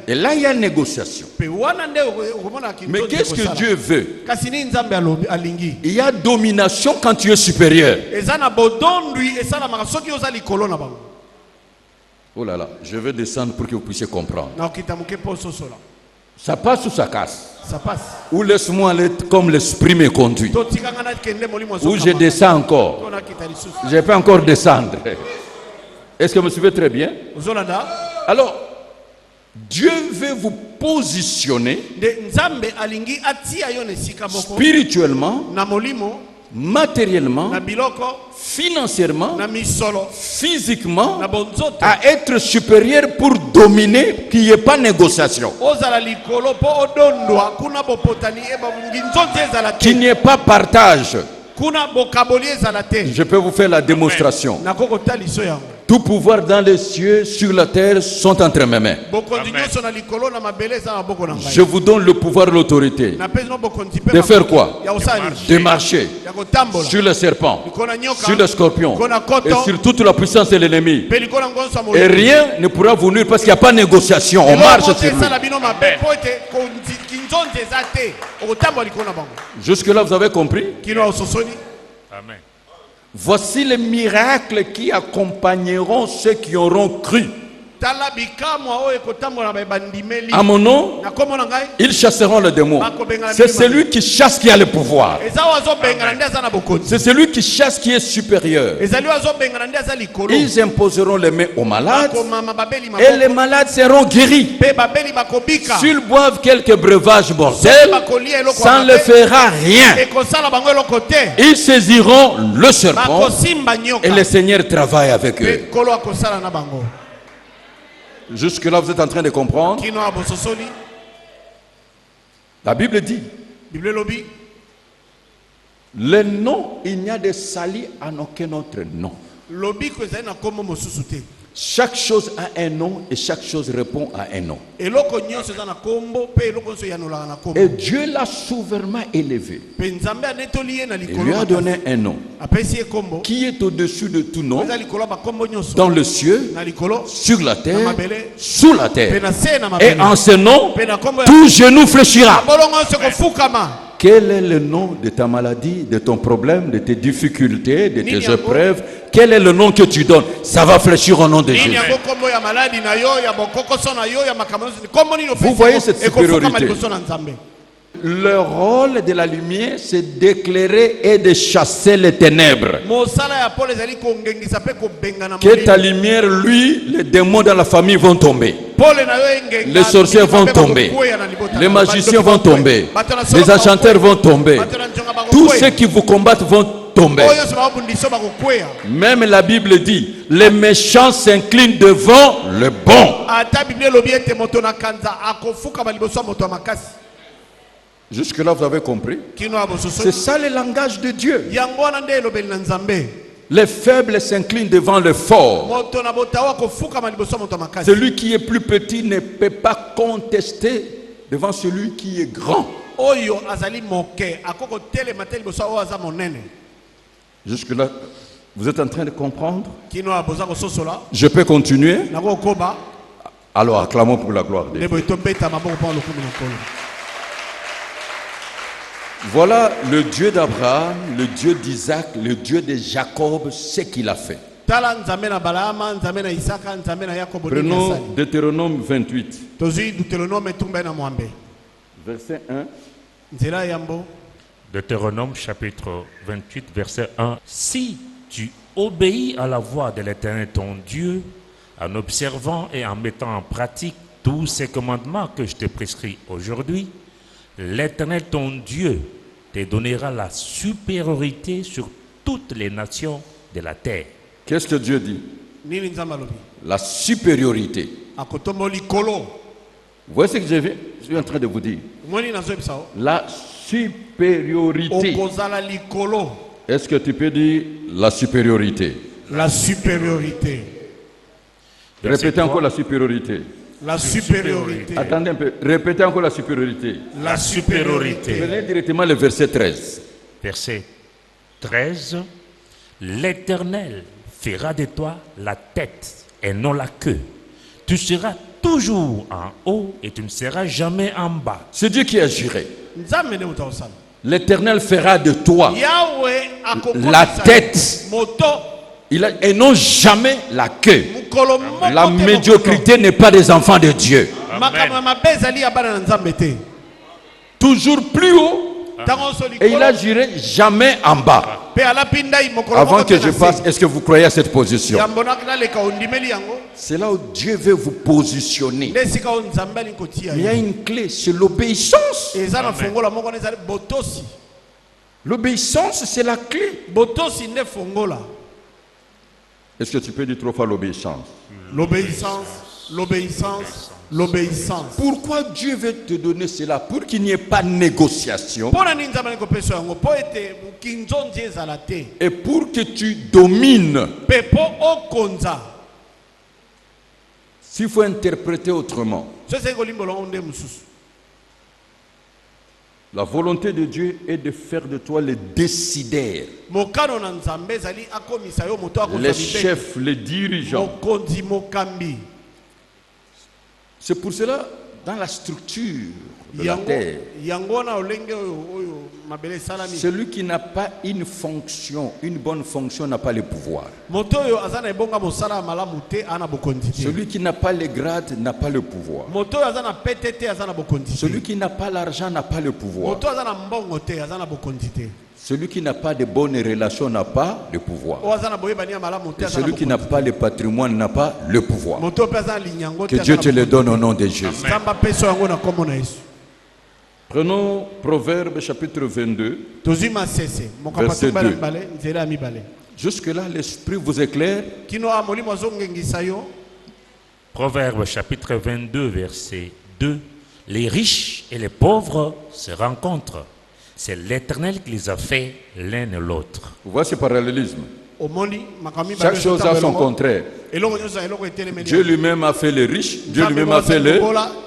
Speaker 2: Et là, il y a une négociation. Mais qu'est-ce que Dieu veut? Il y a domination quand tu es supérieur. Oh là là, je vais descendre pour que vous puissiez comprendre. Ça passe ou ça casse?
Speaker 1: Ça passe.
Speaker 2: Ou laisse-moi aller comme l'esprit me conduit. Ou je descends encore. Je ne vais pas encore descendre. Est-ce que vous me suivez très bien? Alors, Dieu veut vous positionner spirituellement, matériellement, financièrement, physiquement, à être supérieur pour dominer, qu'il n'y ait pas de négociation, qu'il n'y ait pas partage. Je peux vous faire la démonstration. Tout pouvoir dans les cieux, sur la terre sont entre mes mains. Je vous donne le pouvoir et l'autorité de faire quoi? De marcher sur le serpent, sur le scorpion et sur toute la puissance de l'ennemi. Et rien ne pourra vous nuire parce qu'il n'y a pas de négociation. On marche sur lui. Jusque-là, vous avez compris?
Speaker 3: Amen.
Speaker 2: Voici les miracles qui accompagneront ceux qui auront cru. À mon nom, ils chasseront le démon. C'est celui qui chasse qui a le pouvoir. C'est celui qui chasse qui est supérieur. Ils imposeront les mains aux malades et les malades seront guéris. S'ils boivent quelques breuvages mortels, ça ne leur fera rien. Ils saisiront le serpent et le Seigneur travaille avec eux. Jusque-là, vous êtes en train de comprendre? La Bible dit, le nom, il n'y a de salut en aucun autre nom. Chaque chose a un nom et chaque chose répond à un nom. Et Dieu l'a souverainement élevé. Il lui a donné un nom qui est au-dessus de tout nom, dans le ciel, sur la terre, sous la terre. Et en ce nom, tout genou fléchira. Quel est le nom de ta maladie, de ton problème, de tes difficultés, de tes épreuves? Quel est le nom que tu donnes? Ça va fléchir au nom de Jésus. Vous voyez cette supériorité? Le rôle de la lumière, c'est d'éclairer et de chasser les ténèbres. Que ta lumière, lui, les démons dans la famille vont tomber. Les sorciers vont tomber. Les magiciens vont tomber. Les enchanteurs vont tomber. Tous ceux qui vous combattent vont tomber. Même la Bible dit, les méchants s'inclinent devant le bon. Jusque-là, vous avez compris? C'est ça le langage de Dieu. Les faibles s'inclinent devant le fort. Celui qui est plus petit ne peut pas contester devant celui qui est grand. Jusque-là, vous êtes en train de comprendre? Je peux continuer? Alors, acclamons pour la gloire de Dieu. Voilà le Dieu d'Abraham, le Dieu d'Isaac, le Dieu de Jacob, ce qu'il a fait. Prenons Deutéronome 28. Verset 1.
Speaker 3: Deutéronome chapitre 28, verset 1. Si tu obéis à la voix de l'Éternel ton Dieu, en observant et en mettant en pratique tous ces commandements que je te prescris aujourd'hui, l'Éternel ton Dieu te donnera la supériorité sur toutes les nations de la terre.
Speaker 2: Qu'est-ce que Dieu dit?
Speaker 1: Nini nzambe alobi?
Speaker 2: La supériorité.
Speaker 1: Akotombo likolo.
Speaker 2: Vous voyez ce que je suis en train de vous dire?
Speaker 1: Moni nazo ebisa.
Speaker 2: La supériorité.
Speaker 1: Okozala likolo.
Speaker 2: Est-ce que tu peux dire la supériorité?
Speaker 1: La supériorité.
Speaker 2: Répétez encore la supériorité.
Speaker 1: La supériorité.
Speaker 2: Attendez un peu. Répétez encore la supériorité.
Speaker 1: La supériorité.
Speaker 2: Prenez directement le verset 13.
Speaker 3: Verset 13. L'Éternel fera de toi la tête et non la queue. Tu seras toujours en haut et tu ne seras jamais en bas.
Speaker 2: C'est Dieu qui a juré.
Speaker 1: Nzambe ne utaosala.
Speaker 2: L'Éternel fera de toi
Speaker 1: Yahweh akokomisa
Speaker 2: la tête
Speaker 1: moto.
Speaker 2: et non jamais la queue.
Speaker 1: Mukolo moko
Speaker 2: La
Speaker 1: te
Speaker 2: médiocrité n'est pas des enfants de Dieu.
Speaker 1: Makambo mabe ezali ya bana na Nzambe te.
Speaker 2: Toujours plus haut.
Speaker 1: Tango so
Speaker 2: Et il
Speaker 1: likolo.
Speaker 2: a juré jamais en bas.
Speaker 1: Pe alapindai mokolo
Speaker 2: Avant
Speaker 1: moko
Speaker 2: que
Speaker 1: te
Speaker 2: je
Speaker 1: na se.
Speaker 2: passe, est-ce que vous croyez à cette position?
Speaker 1: Yambo na leka ondimeli yango.
Speaker 2: C'est là où Dieu veut vous positionner.
Speaker 1: Nesika o Nzambe ali kotia.
Speaker 2: Il y a une clé, c'est l'obéissance.
Speaker 1: Eza na fongola moko nezali botosi.
Speaker 2: L'obéissance, c'est la clé.
Speaker 1: Botosi ne fongola.
Speaker 2: Est-ce que tu peux dire trois fois l'obéissance?
Speaker 1: L'obéissance, l'obéissance, l'obéissance.
Speaker 2: Pourquoi Dieu veut te donner cela? Pour qu'il n'y ait pas de négociation.
Speaker 1: Pona ni Nzambe ko peso yango po ete mukinzonzi ezala te.
Speaker 2: Et pour que tu domines.
Speaker 1: Pe po okonza.
Speaker 2: S'il faut interpréter autrement.
Speaker 1: Sese ko limbolo onde mususu.
Speaker 2: La volonté de Dieu est de faire de toi le décideur,
Speaker 1: Mokano na Nzambe ezali akomisa yo moto akonza
Speaker 2: les
Speaker 1: bibe.
Speaker 2: chefs, les dirigeants.
Speaker 1: Mokonzi mokambi.
Speaker 2: C'est pour cela, dans la structure de la
Speaker 1: Yango
Speaker 2: terre,
Speaker 1: yango na olenge oyo mabele salami.
Speaker 2: celui qui n'a pas une fonction, une bonne fonction, n'a pas le pouvoir.
Speaker 1: Moto oyo azana ebonga mosala malamu te ana bokonzi te.
Speaker 2: Celui qui n'a pas les grades n'a pas le pouvoir.
Speaker 1: Moto oyo azana pete te azana bokonzi te.
Speaker 2: Celui qui n'a pas l'argent n'a pas le pouvoir.
Speaker 1: Moto azana mbongo te azana bokonzi te.
Speaker 2: Celui qui n'a pas de bonnes relations n'a pas le pouvoir.
Speaker 1: O azana boyebani ya malamu te
Speaker 2: Et
Speaker 1: azana
Speaker 2: celui qui n'a
Speaker 1: bokonzi.
Speaker 2: pas le patrimoine n'a pas le pouvoir.
Speaker 1: Moto pe azana linyango te.
Speaker 2: Que Dieu te le donne au nom de Jésus.
Speaker 1: Nzamba peso yango na kombo na Yesu.
Speaker 2: Prenons Proverbe chapitre 22.
Speaker 1: Tozima sese
Speaker 2: Verset
Speaker 1: mokapatu
Speaker 2: 2.
Speaker 1: bale nzela mibale.
Speaker 2: Jusque-là, l'Esprit vous éclaire.
Speaker 1: Kino a molimo azongengisa yo.
Speaker 3: Proverbe chapitre 22, verset 2. Les riches et les pauvres se rencontrent. C'est l'Éternel qui les a fait l'un et l'autre.
Speaker 2: Vous voyez ce parallélisme.
Speaker 1: Omoni makami
Speaker 2: Chaque chose a son contraire.
Speaker 1: Elongo nyosa elongo etelemeli.
Speaker 2: Dieu lui-même a fait les riches, Dieu lui-même a fait les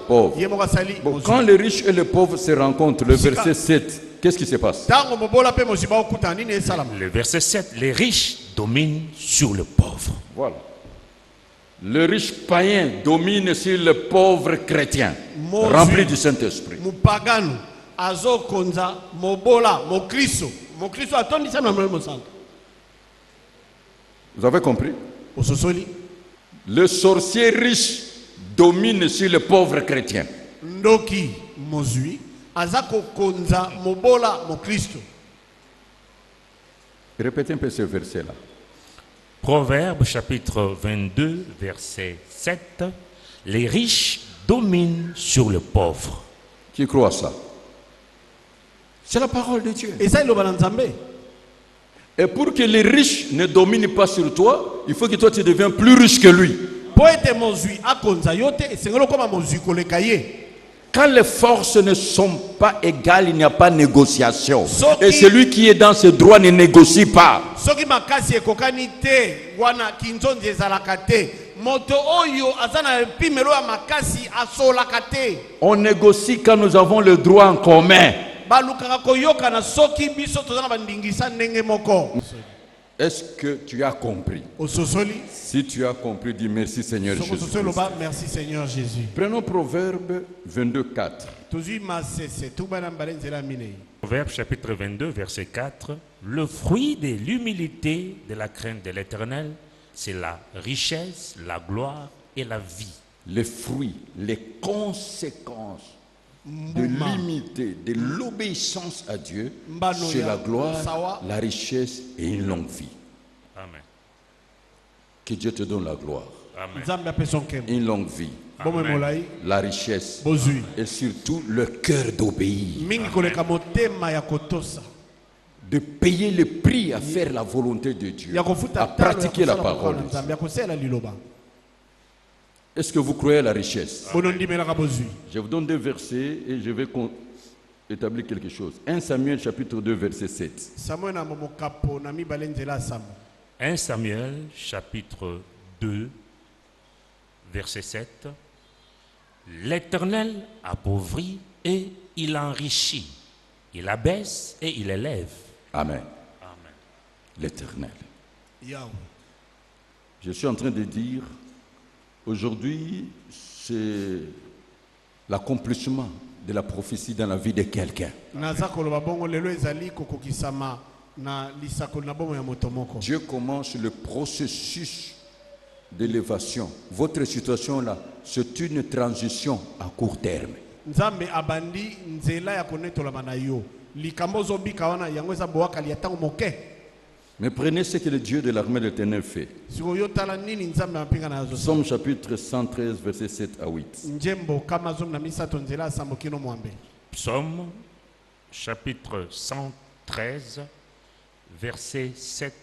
Speaker 2: pauvres.
Speaker 1: Ye moka sali.
Speaker 2: Bon, quand les riches et les pauvres se rencontrent, le verset 7, qu'est-ce qui se passe?
Speaker 1: Tango mobola pe mosiba okuta nini esalama.
Speaker 3: Le verset 7. Les riches dominent sur le pauvre.
Speaker 2: Voilà. Le riche païen domine sur le pauvre chrétien, rempli du Saint-Esprit.
Speaker 1: Mupagano azokonza mobola mokristo. Mokristo atondisa na molimo santo.
Speaker 2: Vous avez compris?
Speaker 1: Ososoli.
Speaker 2: Le sorcier riche domine sur le pauvre chrétien.
Speaker 1: Ndoki mozui azako konza mobola mokristo.
Speaker 2: Répétez un peu ce verset-là.
Speaker 3: Proverbe chapitre 22, verset 7. Les riches dominent sur le pauvre.
Speaker 2: Qui croit à ça? C'est la parole de Dieu.
Speaker 1: Et ça il loba na Nzambe.
Speaker 2: Et pour que les riches ne dominent pas sur toi, il faut que toi tu deviens plus riche que lui.
Speaker 1: Po ete mozui akonza yote esengelo koma mozui koleka ye.
Speaker 2: Quand les forces ne sont pas égales, il n'y a pas de négociation.
Speaker 1: Soki-
Speaker 2: Et celui qui est dans ses droits ne négocie pas.
Speaker 1: Soki makasi ekokani te wana kinzonzi ezalaka te. Moto oyo azana pimelo ya makasi asolaka te.
Speaker 2: On négocie quand nous avons le droit en commun.
Speaker 1: Balukaka koyoka na soki biso tozana bandingisa ndenge moko.
Speaker 2: Est-ce que tu as compris?
Speaker 1: Ososoli.
Speaker 2: Si tu as compris, dis merci Seigneur
Speaker 1: Soko
Speaker 2: Jésus.
Speaker 1: sosolo ba merci Seigneur Jésus.
Speaker 2: Prenons Proverbe 22, 4.
Speaker 1: Tozui masese tubana mbale nzela minei.
Speaker 3: Proverbe chapitre 22, verset 4. Le fruit de l'humilité, de la crainte de l'Éternel, c'est la richesse, la gloire et la vie.
Speaker 2: Les fruits, les conséquences de l'imité, de l'obéissance à Dieu, c'est la gloire, la richesse et une longue vie.
Speaker 3: Amen.
Speaker 2: Que Dieu te donne la gloire,
Speaker 3: Amen.
Speaker 1: Nzambe apeso nkembo.
Speaker 2: une longue vie,
Speaker 1: Bomwe molai
Speaker 2: la richesse
Speaker 1: bozui.
Speaker 2: et surtout le cœur d'obéir.
Speaker 1: Mingi koleka motema ya kotosa.
Speaker 2: de payer le prix à faire la volonté de Dieu, à pratiquer la parole. Est-ce que vous croyez à la richesse? Je vous donne 2 versets et je vais établir quelque chose. 1 Samuel chapitre 2 verset 7.
Speaker 3: 1 Samuel chapitre 2 verset 7. L'Éternel appauvrit et il enrichit. Il abaisse et il élève.
Speaker 2: Amen.
Speaker 3: Amen.
Speaker 2: L'Éternel. Je suis en train de dire, aujourd'hui, c'est l'accomplissement de la prophétie dans la vie de quelqu'un. Dieu commence le processus d'élévation. Votre situation là, c'est une transition à court terme. Mais prenez ce que le Dieu de l'armée de l'Éternel fait. Psaume chapitre 113, verset 7 à 8.
Speaker 3: Psaume chapitre 113, verset 7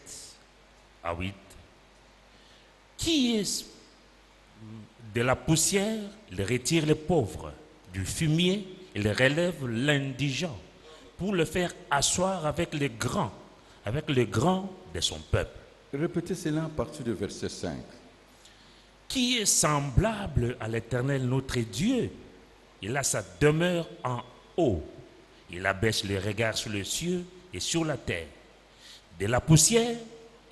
Speaker 3: à 8. Qui est de la poussière, il retire les pauvres. Du fumier, il relève l'indigent pour le faire asseoir avec les grands de son peuple.
Speaker 2: Répétez cela à partir du verset 5.
Speaker 3: Qui est semblable à l'Éternel notre Dieu? Il a sa demeure en haut. Il abaisse les regards sur les cieux et sur la terre. De la poussière,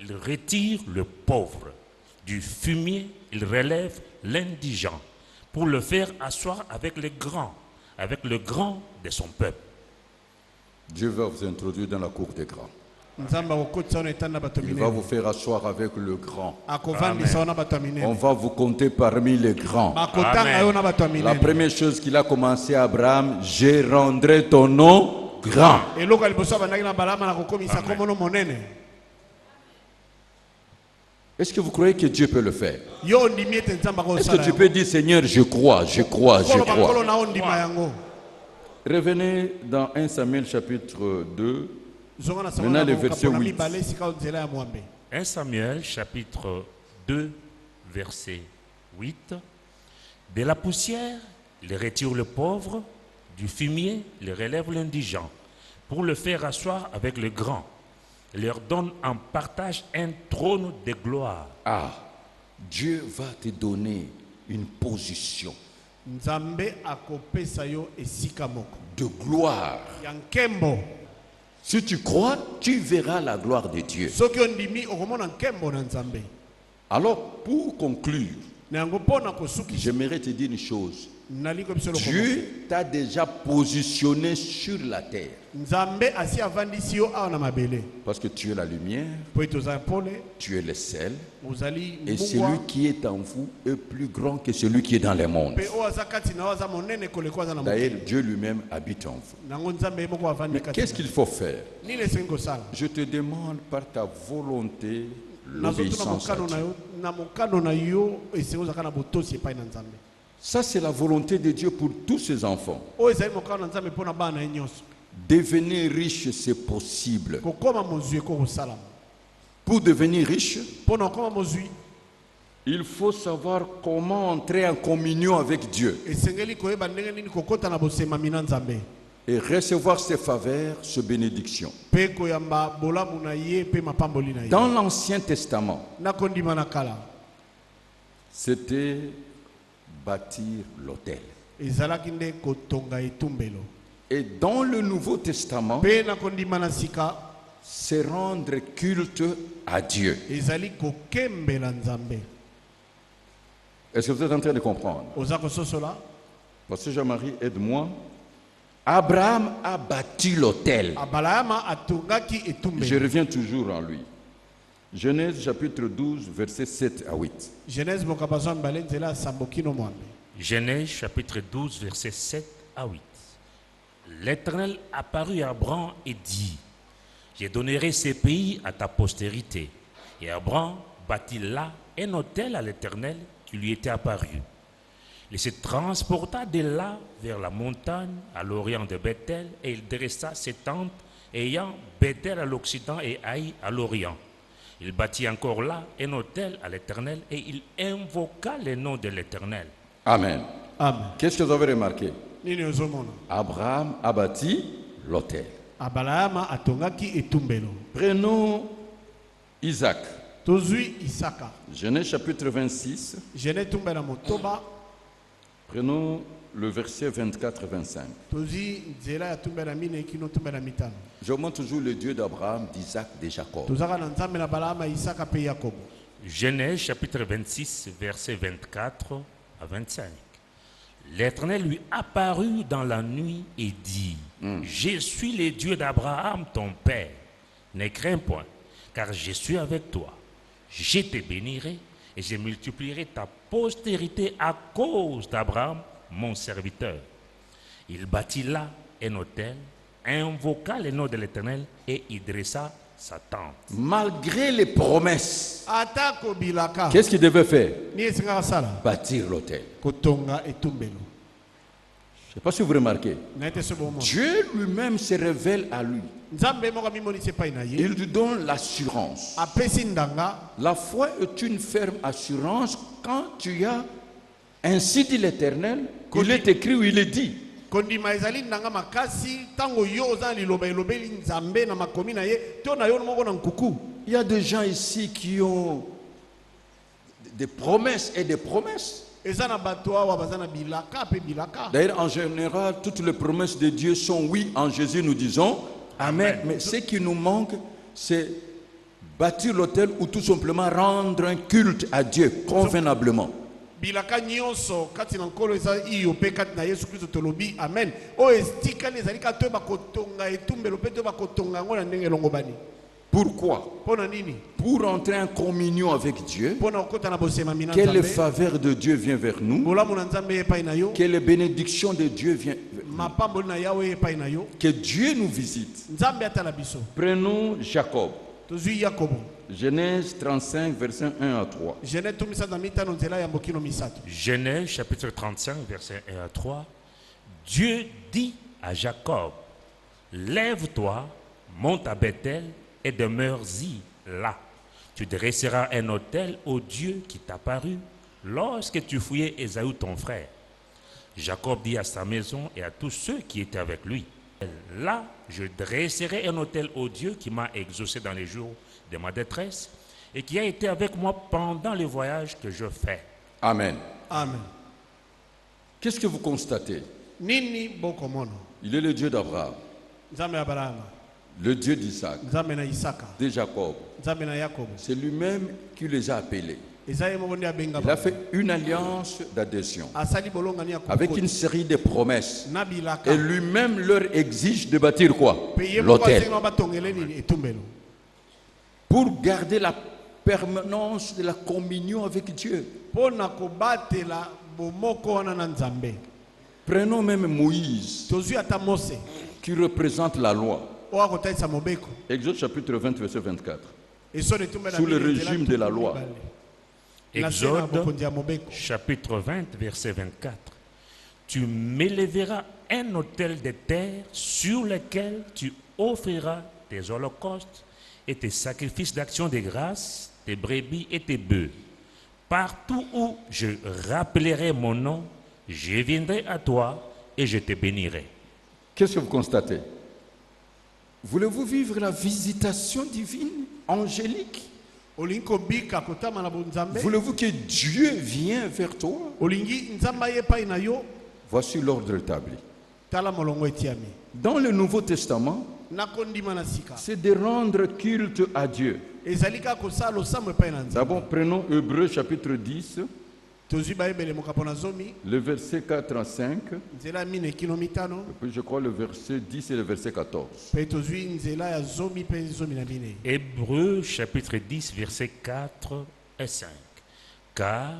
Speaker 3: il retire le pauvre. Du fumier, il relève l'indigent pour le faire asseoir avec les grands de son peuple.
Speaker 2: Dieu va vous introduire dans la cour des grands. Il va vous faire asseoir avec le grand. Amen. On va vous compter parmi les grands. Amen. La première chose qu'il a commencé à Abraham, je rendrai ton nom grand. Amen. Est-ce que vous croyez que Dieu peut le faire? Est-ce que tu peux dire, Seigneur, je crois, je crois, je crois. Revenez dans 1 Samuel chapitre 2. Maintenant le verset 8.
Speaker 3: 1 Samuel chapitre 2 verset 8. De la poussière, il retire le pauvre, du fumier, il relève l'indigent, pour le faire asseoir avec le grand. Il leur donne en partage un trône de gloire.
Speaker 2: Ah, Dieu va te donner une position de gloire. Si tu crois, tu verras la gloire de Dieu. Alors, pour conclure, j'aimerais te dire une chose. Dieu t'a déjà positionné sur la terre. Parce que tu es la lumière, tu es le sel, et celui qui est en vous est plus grand que celui qui est dans le monde. D'ailleurs, Dieu lui-même habite en vous. Mais qu'est-ce qu'il faut faire? Je te demande par ta volonté l'obéissance à Dieu. Ça, c'est la volonté de Dieu pour tous ses enfants. Devenir riche, c'est possible. Pour devenir riche, il faut savoir comment entrer en communion avec Dieu et recevoir ses faveurs, ses bénédictions. Dans l'Ancien Testament, c'était bâtir l'autel. Et dans le Nouveau Testament, c'est rendre culte à Dieu. Est-ce que vous êtes en train de comprendre? Pasteur Jean-Marie, aide-moi. Abraham a bâti l'autel. Je reviens toujours en lui. Genèse chapitre 12, versets 7 à 8.
Speaker 3: Genèse chapitre 12, versets 7 à 8. L'Éternel apparut à Abraham et dit: je donnerai ces pays à ta postérité. Et Abraham bâtit là un autel à l'Éternel qui lui était apparu. Il se transporta de là vers la montagne à l'orient de Bethel et il dressa ses tentes ayant Bethel à l'occident et Haï à l'orient. Il bâtit encore là un autel à l'Éternel et il invoqua le nom de l'Éternel.
Speaker 2: Amen.
Speaker 1: Amen.
Speaker 2: Qu'est-ce que vous avez remarqué?
Speaker 1: Nini ozomona?
Speaker 2: Abraham a bâti l'autel.
Speaker 1: Abraham atongaki etumbelo.
Speaker 2: Prenons Isaac.
Speaker 1: Tozui Isaka.
Speaker 2: Genèse chapitre 26.
Speaker 1: Genèse tumbela motoba.
Speaker 2: Prenons le verset 24-25.
Speaker 1: Tozi nzela ya tumbela mine kino tumbela mitano.
Speaker 2: Je montre toujours le Dieu d'Abraham, d'Isaac, de Jacob.
Speaker 1: Tozaka na nzambe na Abraham, Isaka pe Yakobo.
Speaker 3: Genèse chapitre 26, versets 24 à 25. L'Éternel lui apparut dans la nuit et dit, Je suis le Dieu d'Abraham, ton père. Ne crains point, car je suis avec toi. Je te bénirai et je multiplierai ta postérité à cause d'Abraham, mon serviteur. Il bâtit là un autel, invoqua le nom de l'Éternel et y dressa sa tente.
Speaker 2: Malgré les promesses,
Speaker 1: Atako bilaka.
Speaker 2: qu'est-ce qu'il devait faire?
Speaker 1: Ni esinga sala.
Speaker 2: Bâtir l'autel.
Speaker 1: Kotonga etumbelo.
Speaker 2: Je ne sais pas si vous remarquez.
Speaker 1: Na ete se bon monde.
Speaker 2: Dieu lui-même se révèle à lui.
Speaker 1: Nzambe moko mimoni se pai na ye.
Speaker 2: Il lui donne l'assurance.
Speaker 1: Apesi ndanga.
Speaker 2: La foi est une ferme assurance quand tu as, ainsi dit l'Éternel, il est écrit ou il est dit.
Speaker 1: Kondima ezali ndanga makasi tango yo oza liloba elobeli nzambe na makomi na ye to na yo moko na nkuku.
Speaker 2: Il y a des gens ici qui ont des promesses et des promesses.
Speaker 1: Ezana bato awa bazana bilaka pe bilaka.
Speaker 2: D'ailleurs, en général, toutes les promesses de Dieu sont oui. En Jésus, nous disons Amen.
Speaker 3: Amen.
Speaker 2: Mais ce qui nous manque, c'est bâtir l'autel ou tout simplement rendre un culte à Dieu convenablement.
Speaker 1: Bilaka nyonso kati na nkolo eza iyo pe kati na Yesu Kristo tolobi amen. O estikali ezali ka to bakotonga etumbelo pe to bakotonga ngo na ndenge elongo bani.
Speaker 2: Pourquoi?
Speaker 1: Pona nini?
Speaker 2: Pour entrer en communion avec Dieu,
Speaker 1: Pona okota na bosema mina
Speaker 2: que les
Speaker 1: nzambe.
Speaker 2: faveurs de Dieu viennent vers nous,
Speaker 1: Bolamu na nzambe epai na yo.
Speaker 2: que les bénédictions de Dieu viennent vers nous,
Speaker 1: Mapambo na yawe epai na yo.
Speaker 2: que Dieu nous visite.
Speaker 1: Nzambe atala biso.
Speaker 2: Prenons Jacob,
Speaker 1: Tozui Yakobo.
Speaker 2: Genèse 35, versets 1 à 3.
Speaker 1: Genèse tumisa na mitano nzela ya mbokino misato.
Speaker 3: Genèse chapitre 35, versets 1 à 3. Dieu dit à Jacob, Lève-toi, monte à Bethel et demeure-y là. Tu dresseras un autel au Dieu qui t'apparut lorsque tu fouillais Ésaü ton frère. Jacob dit à sa maison et à tous ceux qui étaient avec lui, Là, je dresserai un autel au Dieu qui m'a exaucé dans les jours de ma détresse et qui a été avec moi pendant le voyage que je fais.
Speaker 2: Amen.
Speaker 1: Amen.
Speaker 2: Qu'est-ce que vous constatez?
Speaker 1: Nini bokomono.
Speaker 2: Il est le Dieu d'Abraham,
Speaker 1: Nzambe Abraham.
Speaker 2: le Dieu d'Isaac,
Speaker 1: Nzambe na Isaka.
Speaker 2: de Jacob.
Speaker 1: Nzambe na Yakobo.
Speaker 2: C'est lui-même qui les a appelés.
Speaker 1: Ezaye moko nde abenga.
Speaker 2: Il a fait une alliance d'adhésion
Speaker 1: Asali bolonga ni Yakobo.
Speaker 2: avec une série de promesses.
Speaker 1: Na bilaka.
Speaker 2: Et lui-même leur exige de bâtir quoi?
Speaker 1: Peye moko
Speaker 2: L'autel.
Speaker 1: asenga batongele nini etumbelo.
Speaker 2: Pour garder la permanence de la communion avec Dieu.
Speaker 1: Pona kobatela bomoko wana na Nzambe.
Speaker 2: Prenons même Moïse,
Speaker 1: Tozui ata Mose.
Speaker 2: qui représente la loi.
Speaker 1: Oa kotaisa mobeko.
Speaker 2: Exode chapitre 20, verset 24.
Speaker 1: Esone tumbela
Speaker 2: Sous le
Speaker 1: mine nzela
Speaker 2: régime de la loi.
Speaker 3: Exode chapitre 20, verset 24. Tu m'élèveras un autel de terre sur lequel tu offriras tes holocaustes et tes sacrifices d'action de grâce, tes brebis et tes bœufs. Partout où je rappellerai mon nom, je viendrai à toi et je te bénirai.
Speaker 2: Qu'est-ce que vous constatez? Voulez-vous vivre la visitation divine, angélique?
Speaker 1: Olingo bika kotama na bonzambe.
Speaker 2: Voulez-vous que Dieu vienne vers toi?
Speaker 1: Olingi nzamba yepai na yo.
Speaker 2: Voici l'ordre établi.
Speaker 1: Tala molongo etiami.
Speaker 2: Dans le Nouveau Testament,
Speaker 1: Nakondima na sika.
Speaker 2: c'est de rendre culte à Dieu.
Speaker 1: Ezalika kosalo samo epai na nzambe.
Speaker 2: D'abord, prenons Hébreux chapitre 10,
Speaker 1: Tozui baebele mokapona zomi.
Speaker 2: le verset 4 à 5,
Speaker 1: Nzela mine kilo mitano.
Speaker 2: et puis je crois le verset 10 et le verset 14.
Speaker 1: Pe tozui nzela ya zomi pe zomi na mine.
Speaker 3: Hébreux chapitre 10, versets 4 et 5. Car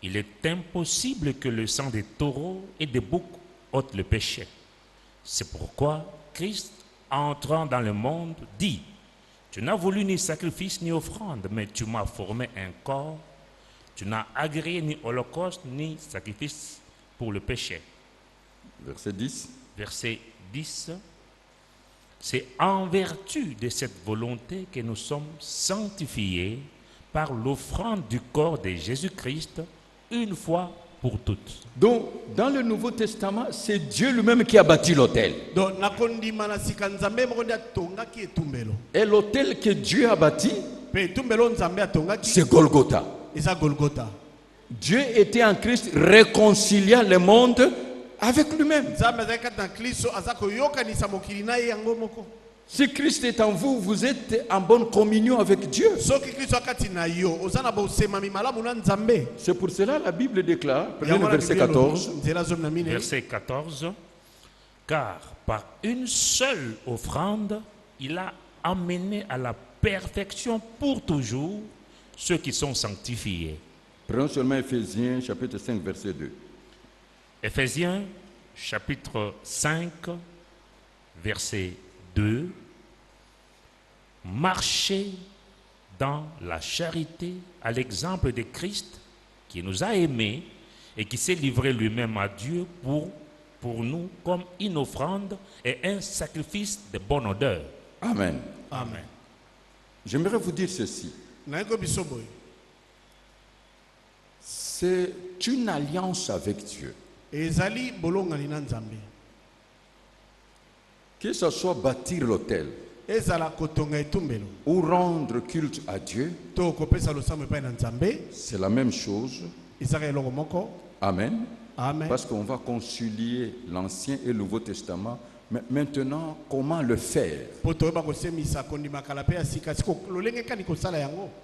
Speaker 3: il est impossible que le sang des taureaux et des boucs ôte le péché. C'est pourquoi Christ, entrant dans le monde, dit, tu n'as voulu ni sacrifice ni offrande, mais tu m'as formé un corps. Tu n'as agréé ni holocauste ni sacrifice pour le péché.
Speaker 2: Verset 10.
Speaker 3: Verset 10. C'est en vertu de cette volonté que nous sommes sanctifiés par l'offrande du corps de Jésus-Christ une fois pour toutes.
Speaker 2: Donc, dans le Nouveau Testament, c'est Dieu lui-même qui a bâti l'autel. Et l'autel que Dieu a bâti, c'est Golgotha. Dieu était en Christ réconciliant le monde avec lui-même. Si Christ est en vous, vous êtes en bonne communion avec Dieu. C'est pour cela la Bible déclare, prenez le verset 14.
Speaker 3: Verset 14. Car par une seule offrande, il a amené à la perfection pour toujours ceux qui sont sanctifiés.
Speaker 2: Prenons seulement Éphésiens chapitre 5 verset 2.
Speaker 3: Éphésiens chapitre 5 verset 2. Marchez dans la charité à l'exemple de Christ qui nous a aimés et qui s'est livré lui-même à Dieu pour nous comme une offrande et un sacrifice de bonne odeur.
Speaker 2: Amen.
Speaker 3: Amen.
Speaker 2: J'aimerais vous dire ceci. C'est une alliance avec Dieu. Que ce soit bâtir l'autel ou rendre culte à Dieu, c'est la même chose. Amen.
Speaker 1: Amen.
Speaker 2: Parce qu'on va concilier l'Ancien et le Nouveau Testament. Mais maintenant, comment le faire?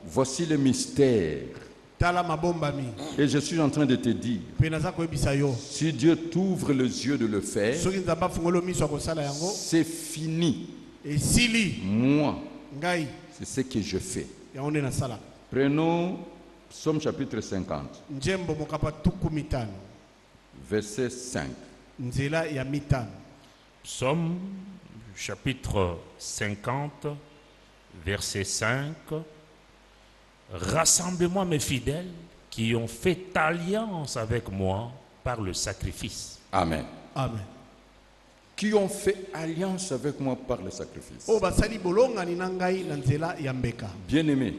Speaker 2: Voici le mystère. Et je suis en train de te dire, si Dieu t'ouvre les yeux de le faire, c'est fini. Moi, c'est ce que je fais. Prenons Psaume chapitre 50, verset 5.
Speaker 3: Psaume chapitre 50, verset 5. Rassemblez-moi mes fidèles qui ont fait alliance avec moi par le sacrifice.
Speaker 2: Amen.
Speaker 1: Amen.
Speaker 2: Qui ont fait alliance avec moi par le sacrifice. Bien-aimé,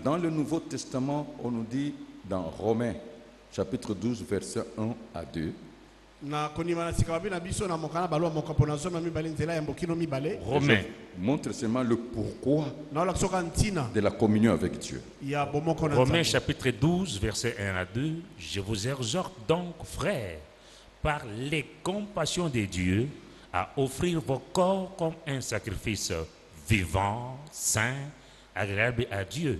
Speaker 2: dans le Nouveau Testament, on nous dit dans Romains, chapitre 12, verset 1 à 2.
Speaker 3: Romains.
Speaker 2: Montre seulement le pourquoi de la communion avec Dieu.
Speaker 3: Romains chapitre 12, verset 1 à 2. Je vous exhorte donc, frères, par les compassions de Dieu, à offrir vos corps comme un sacrifice vivant, saint, agréable à Dieu,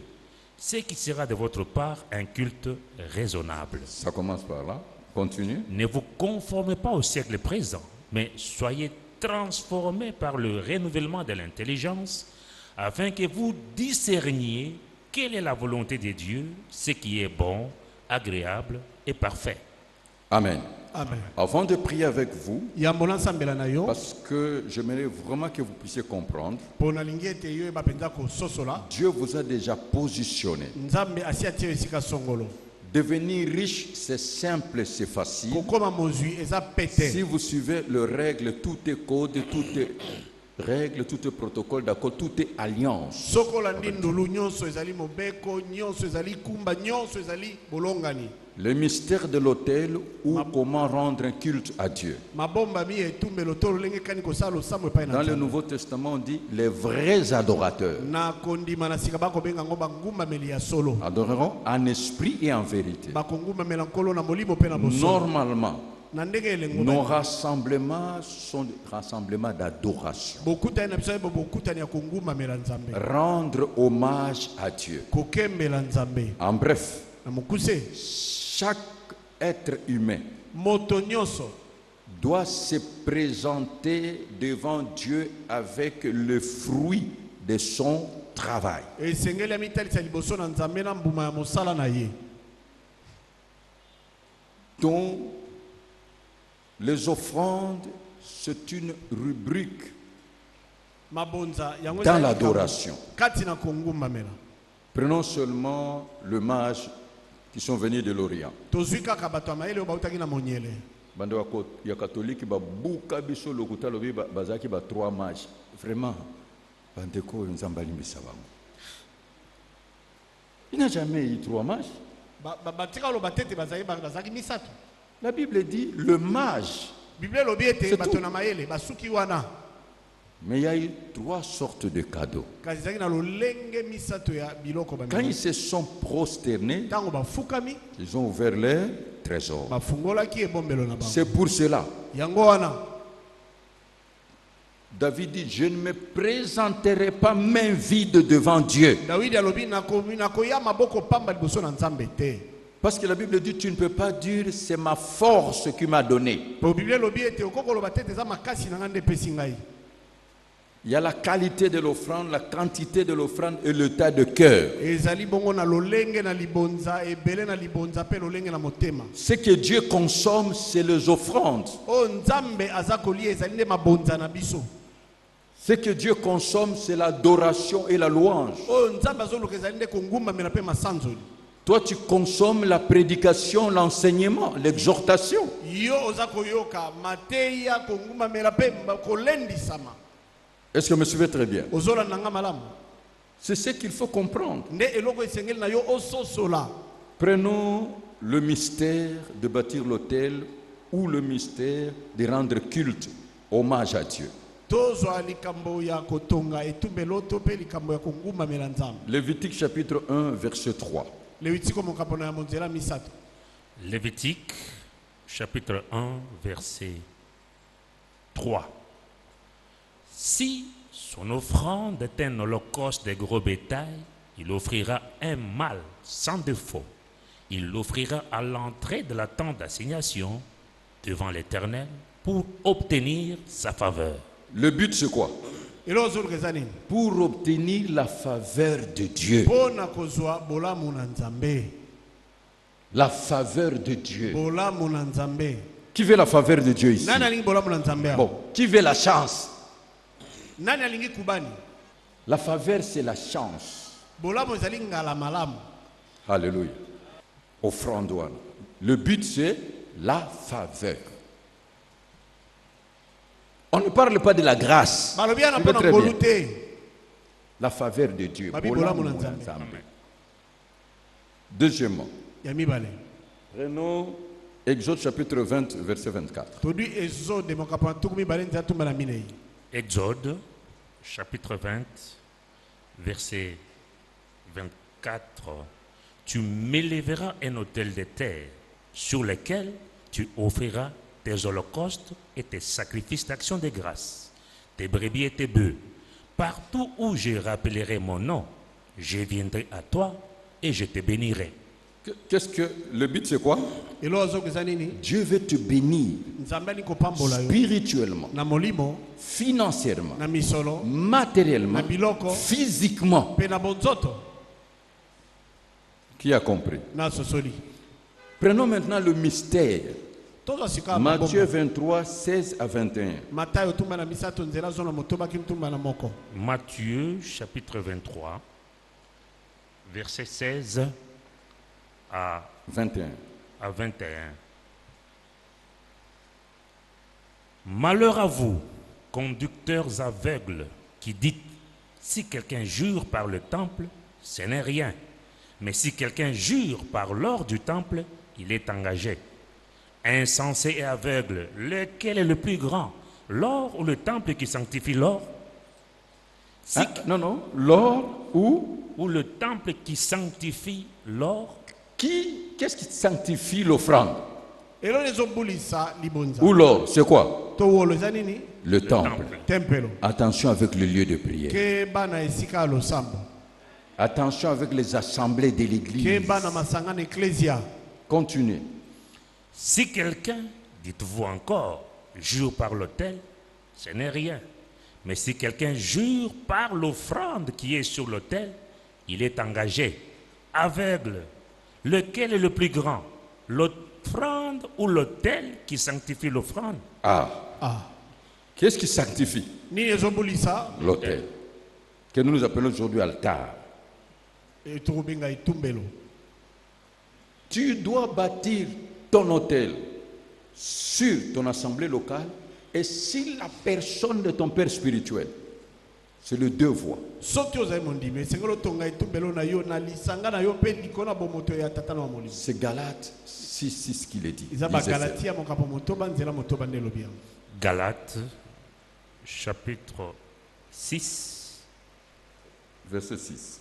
Speaker 3: ce qui sera de votre part un culte raisonnable.
Speaker 2: Ça commence par là. Continue.
Speaker 3: Ne vous conformez pas au siècle présent, mais soyez transformés par le renouvellement de l'intelligence, afin que vous discerniez quelle est la volonté de Dieu, ce qui est bon, agréable et parfait.
Speaker 2: Amen.
Speaker 1: Amen.
Speaker 2: Avant de prier avec vous, parce que j'aimerais vraiment que vous puissiez comprendre, Dieu vous a déjà positionné. Devenir riche, c'est simple, c'est facile. Si vous suivez les règles, tout est code, tout est règle, tout est protocole, d'accord, tout est alliance. Le mystère de l'autel ou comment rendre un culte à Dieu. Dans le Nouveau Testament, on dit les vrais adorateurs adoreront en esprit et en vérité. Normalement, nos rassemblements sont des rassemblements d'adoration. Rendre hommage à Dieu. En bref, chaque être humain doit se présenter devant Dieu avec le fruit de son travail. Donc, les offrandes, c'est une rubrique dans l'adoration. Prenons seulement le mage qui sont venus de l'Orient. bande ya catholique babuka biso lokuta lobi bazaki ba 3 matchs vraiment bande ko nzamba limbisa bango. Il n'a jamais eu 3 matchs. La Bible dit le mage. Mais il y a eu 3 sortes de cadeaux. Quand ils se sont prosternés, ils ont ouvert les trésors. C'est pour cela. David dit, je ne me présenterai pas main vide devant Dieu. Parce que la Bible dit, tu ne peux pas dire, c'est ma force qui m'a donné. Il y a la qualité de l'offrande, la quantité de l'offrande et l'état de cœur. Ce que Dieu consomme, c'est les offrandes. Ce que Dieu consomme, c'est l'adoration et la louange. Toi, tu consommes la prédication, l'enseignement, l'exhortation. Est-ce que vous me suivez très bien? C'est ce qu'il faut comprendre. Prenons le mystère de bâtir l'autel ou le mystère de rendre culte, hommage à Dieu. Lévitique chapitre 1, verset 3.
Speaker 3: Lévitique chapitre 1, verset 3. Si son offrande est un holocauste de gros bétail, il offrira un mâle sans défaut. Il l'offrira à l'entrée de la tente d'assignation devant l'Éternel pour obtenir sa faveur.
Speaker 2: Le but c'est quoi? Pour obtenir la faveur de Dieu. La faveur de Dieu. Qui veut la faveur de Dieu ici? Bon, qui veut la chance? La faveur, c'est la chance. Alléluia. Offrande. Le but, c'est la faveur. On ne parle pas de la grâce. Très bien. La faveur de Dieu. Deuxièmement, prenons Exode chapitre 20, verset 24.
Speaker 3: Exode chapitre 20, verset 24. Tu m'élèveras un autel de terre sur lequel tu offriras tes holocaustes et tes sacrifices d'action de grâce, tes brebis et tes bœufs. Partout où je rappellerai mon nom, je viendrai à toi et je te bénirai.
Speaker 2: Qu'est-ce que le but c'est quoi? Dieu veut te bénir spirituellement, financièrement, matériellement, physiquement. Qui a compris? Prenons maintenant le mystère. Matthieu 23, 16 à 21.
Speaker 3: Matthieu chapitre 23, verset 16 à 21. Malheur à vous, conducteurs aveugles, qui dites, si quelqu'un jure par le temple, ce n'est rien. Mais si quelqu'un jure par l'or du temple, il est engagé. Insensé et aveugle, lequel est le plus grand, l'or ou le temple qui sanctifie l'or?
Speaker 2: L'or
Speaker 3: ou le temple qui sanctifie l'or?
Speaker 2: Qu'est-ce qui sanctifie l'offrande? Ou l'or, c'est quoi? Le temple. Attention avec le lieu de prière. Attention avec les assemblées de l'église. Continuez.
Speaker 3: Si quelqu'un, dites-vous encore, jure par l'autel, ce n'est rien. Mais si quelqu'un jure par l'offrande qui est sur l'autel, il est engagé. Aveugle, lequel est le plus grand, l'offrande ou l'autel qui sanctifie l'offrande?
Speaker 2: Qu'est-ce qui sanctifie? L'autel, que nous appelons aujourd'hui altar. Tu dois bâtir ton autel sur ton assemblée locale et sur la personne de ton père spirituel. C'est le deux voies. C'est Galates 6 qui le dit.
Speaker 3: Galates, chapitre 6,
Speaker 2: verset 6.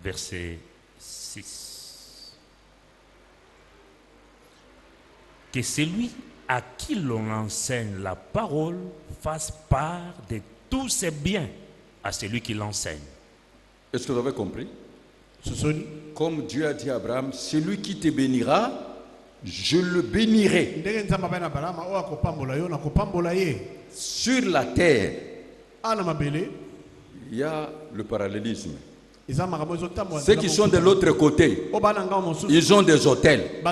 Speaker 3: Verset 6. Que celui à qui l'on enseigne la parole fasse part de tous ses biens à celui qui l'enseigne.
Speaker 2: Est-ce que vous avez compris? Comme Dieu a dit à Abraham, celui qui te bénira, je le bénirai. Sur la terre, il y a le parallélisme. Ceux qui sont de l'autre côté, ils ont des hôtels.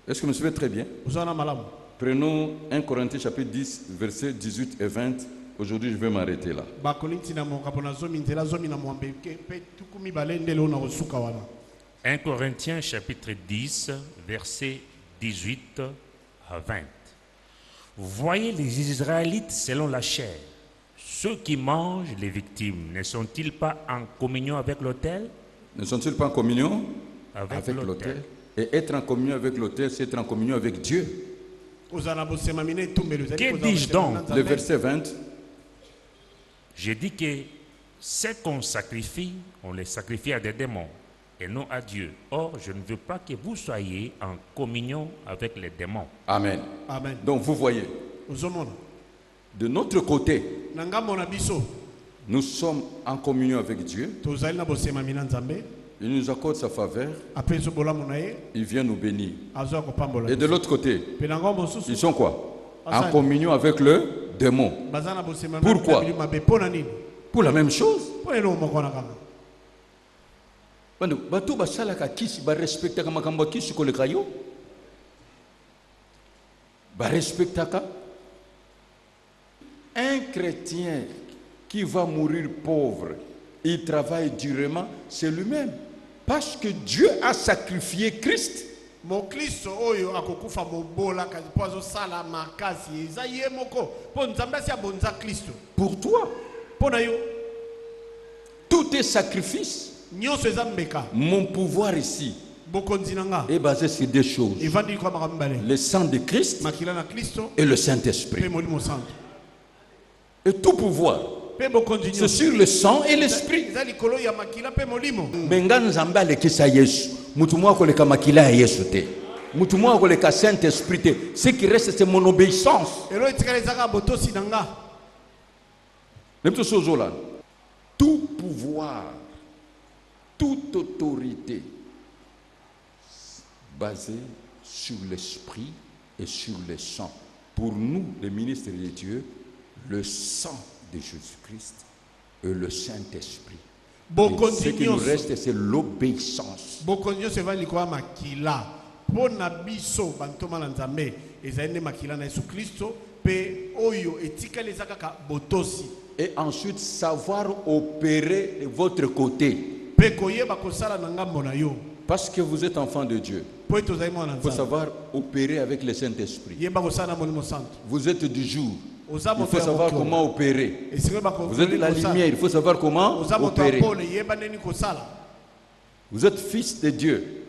Speaker 2: Est-ce que vous me suivez très bien? Prenons 1 Corinthiens chapitre 10, versets 18 et 20. Aujourd'hui, je vais m'arrêter là.
Speaker 3: 1 Corinthiens chapitre 10, versets 18 à 20. Voyez les Israélites selon la chair. Ceux qui mangent les victimes, ne sont-ils pas en communion avec l'autel?
Speaker 2: Ne sont-ils pas en communion
Speaker 3: avec
Speaker 2: l'autel? Et être en communion avec l'autel, c'est être en communion avec Dieu.
Speaker 3: Que dis-je donc?
Speaker 2: Le verset 20.
Speaker 3: Je dis que ce qu'on sacrifie, on les sacrifie à des démons et non à Dieu. Or, je ne veux pas que vous soyez en communion avec les démons.
Speaker 2: Amen. Amen. Donc vous voyez, de notre côté, nous sommes en communion avec Dieu. Il nous accorde sa faveur. Il vient nous bénir. Et de l'autre côté, ils sont quoi? En communion avec le démon. Pourquoi? Pour la même chose. Un chrétien qui va mourir pauvre, il travaille durement, c'est lui-même. Parce que Dieu a sacrifié Christ. Pour toi. Tout est sacrifice. Mon pouvoir ici est basé sur deux choses. Le sang de Christ et le Saint-Esprit. Et tout pouvoir, c'est sur le sang et l'esprit. Ce qui reste, c'est mon obéissance. Tout pouvoir, toute autorité basée sur l'esprit et sur le sang. Pour nous, les ministres de Dieu, le sang de Jésus-Christ et le Saint-Esprit. Ce qui nous reste, c'est l'obéissance. Et ensuite, savoir opérer de votre côté. Parce que vous êtes enfant de Dieu. Il faut savoir opérer avec le Saint-Esprit. Vous êtes du jour. Il faut savoir comment opérer. Vous êtes de la lumière. Il faut savoir comment opérer. Vous êtes fils de Dieu.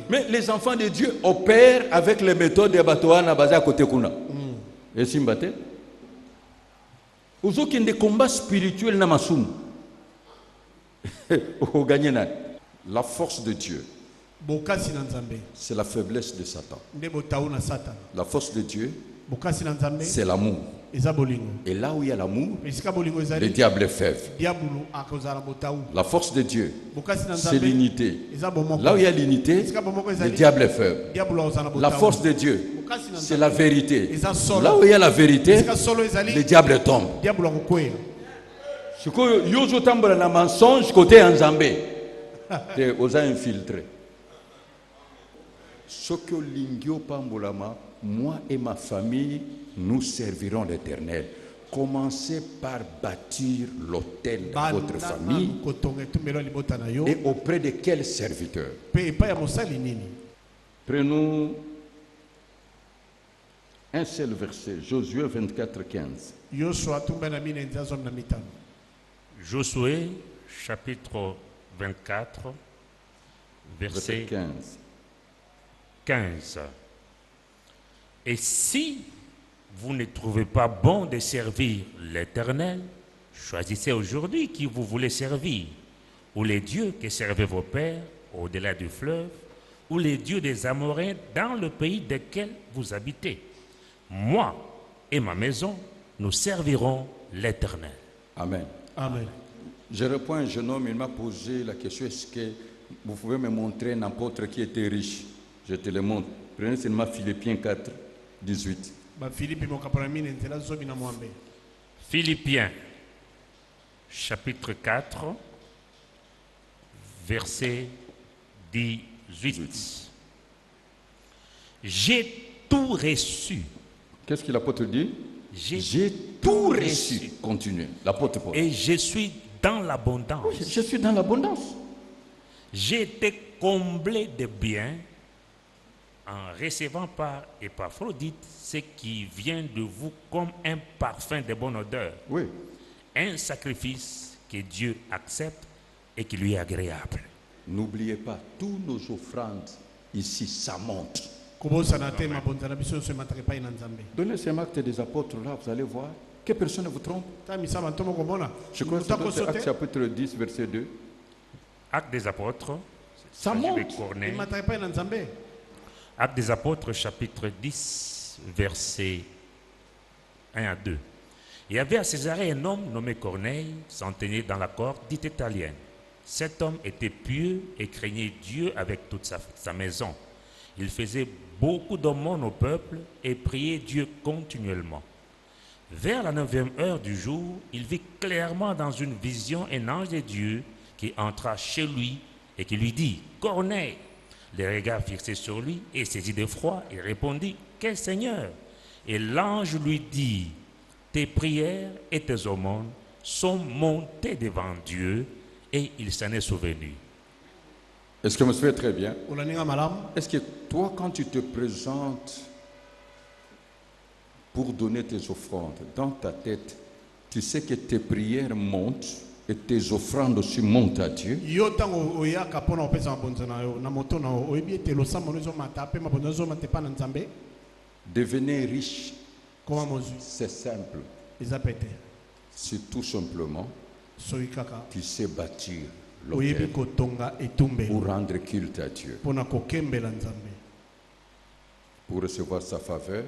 Speaker 2: Mais les enfants de Dieu opèrent avec les méthodes de Batoana basées à côté Kuna. Et Simbate. Vous avez des combats spirituels na masum. La force de Dieu, c'est la faiblesse de Satan. La force de Dieu, c'est l'amour. Et là où il y a l'amour, le diable est faible. La force de Dieu, c'est l'unité. Là où il y a l'unité, le diable est faible. La force de Dieu, c'est la vérité. Là où il y a la vérité, le diable tombe. Ce que yozo tambra na mensonge côté Nzambe, te osa infiltré. Ce que lingio pambolama, moi et ma famille, nous servirons l'Éternel. commencez par bâtir l'autel de votre famille et auprès de quel serviteur? Prenons un seul verset, Josué 24, 15.
Speaker 3: Josué, chapitre 24, verset 15. Et si vous ne trouvez pas bon de servir l'Éternel, choisissez aujourd'hui qui vous voulez servir, ou les dieux que servaient vos pères au-delà du fleuve, ou les dieux des Amoréens dans le pays desquels vous habitez. Moi et ma maison, nous servirons l'Éternel.
Speaker 2: Amen.
Speaker 1: Amen.
Speaker 2: Je réponds à un jeune homme, il m'a posé la question, est-ce que vous pouvez me montrer un apôtre qui était riche? Je te le montre. Prenez seulement Philippiens 4, 18.
Speaker 3: Philippiens, chapitre 4, verset 18. J'ai tout reçu.
Speaker 2: Qu'est-ce que l'apôtre dit?
Speaker 3: J'ai
Speaker 2: tout reçu. Continuez. L'apôtre Paul.
Speaker 3: Et je suis dans l'abondance.
Speaker 2: Oui, je suis dans l'abondance.
Speaker 3: J'ai été comblé de biens en recevant par Épaphrodite ce qui vient de vous comme un parfum de bonne odeur.
Speaker 2: Oui.
Speaker 3: Un sacrifice que Dieu accepte et qui lui est agréable.
Speaker 2: N'oubliez pas, tous nos offrandes ici, ça monte. Donnez ces actes des apôtres là, vous allez voir que personne ne vous trompe. Je crois que c'est Actes chapitre 10, verset 2.
Speaker 3: Actes des apôtres.
Speaker 2: Ça monte.
Speaker 3: Actes des apôtres, chapitre 10, verset 1 à 2. Il y avait à Césarée un homme nommé Corneille, centenier dans la cohorte dite italienne. Cet homme était pieux et craignait Dieu avec toute sa maison. Il faisait beaucoup d'aumônes au peuple et priait Dieu continuellement. Vers la 9e heure du jour, il vit clairement dans une vision un ange de Dieu qui entra chez lui et qui lui dit « Corneille !» Les regards fixés sur lui et saisi d'effroi, il répondit « Quel Seigneur ?» Et l'ange lui dit « Tes prières et tes aumônes sont montées devant Dieu et il s'en est souvenu. »
Speaker 2: Est-ce que je me souviens très bien? Est-ce que toi, quand tu te présentes pour donner tes offrandes, dans ta tête, tu sais que tes prières montent et tes offrandes aussi montent à Dieu? Devenir riche, c'est simple. C'est tout simplement, tu sais bâtir l'autel pour rendre culte à Dieu, pour recevoir sa faveur,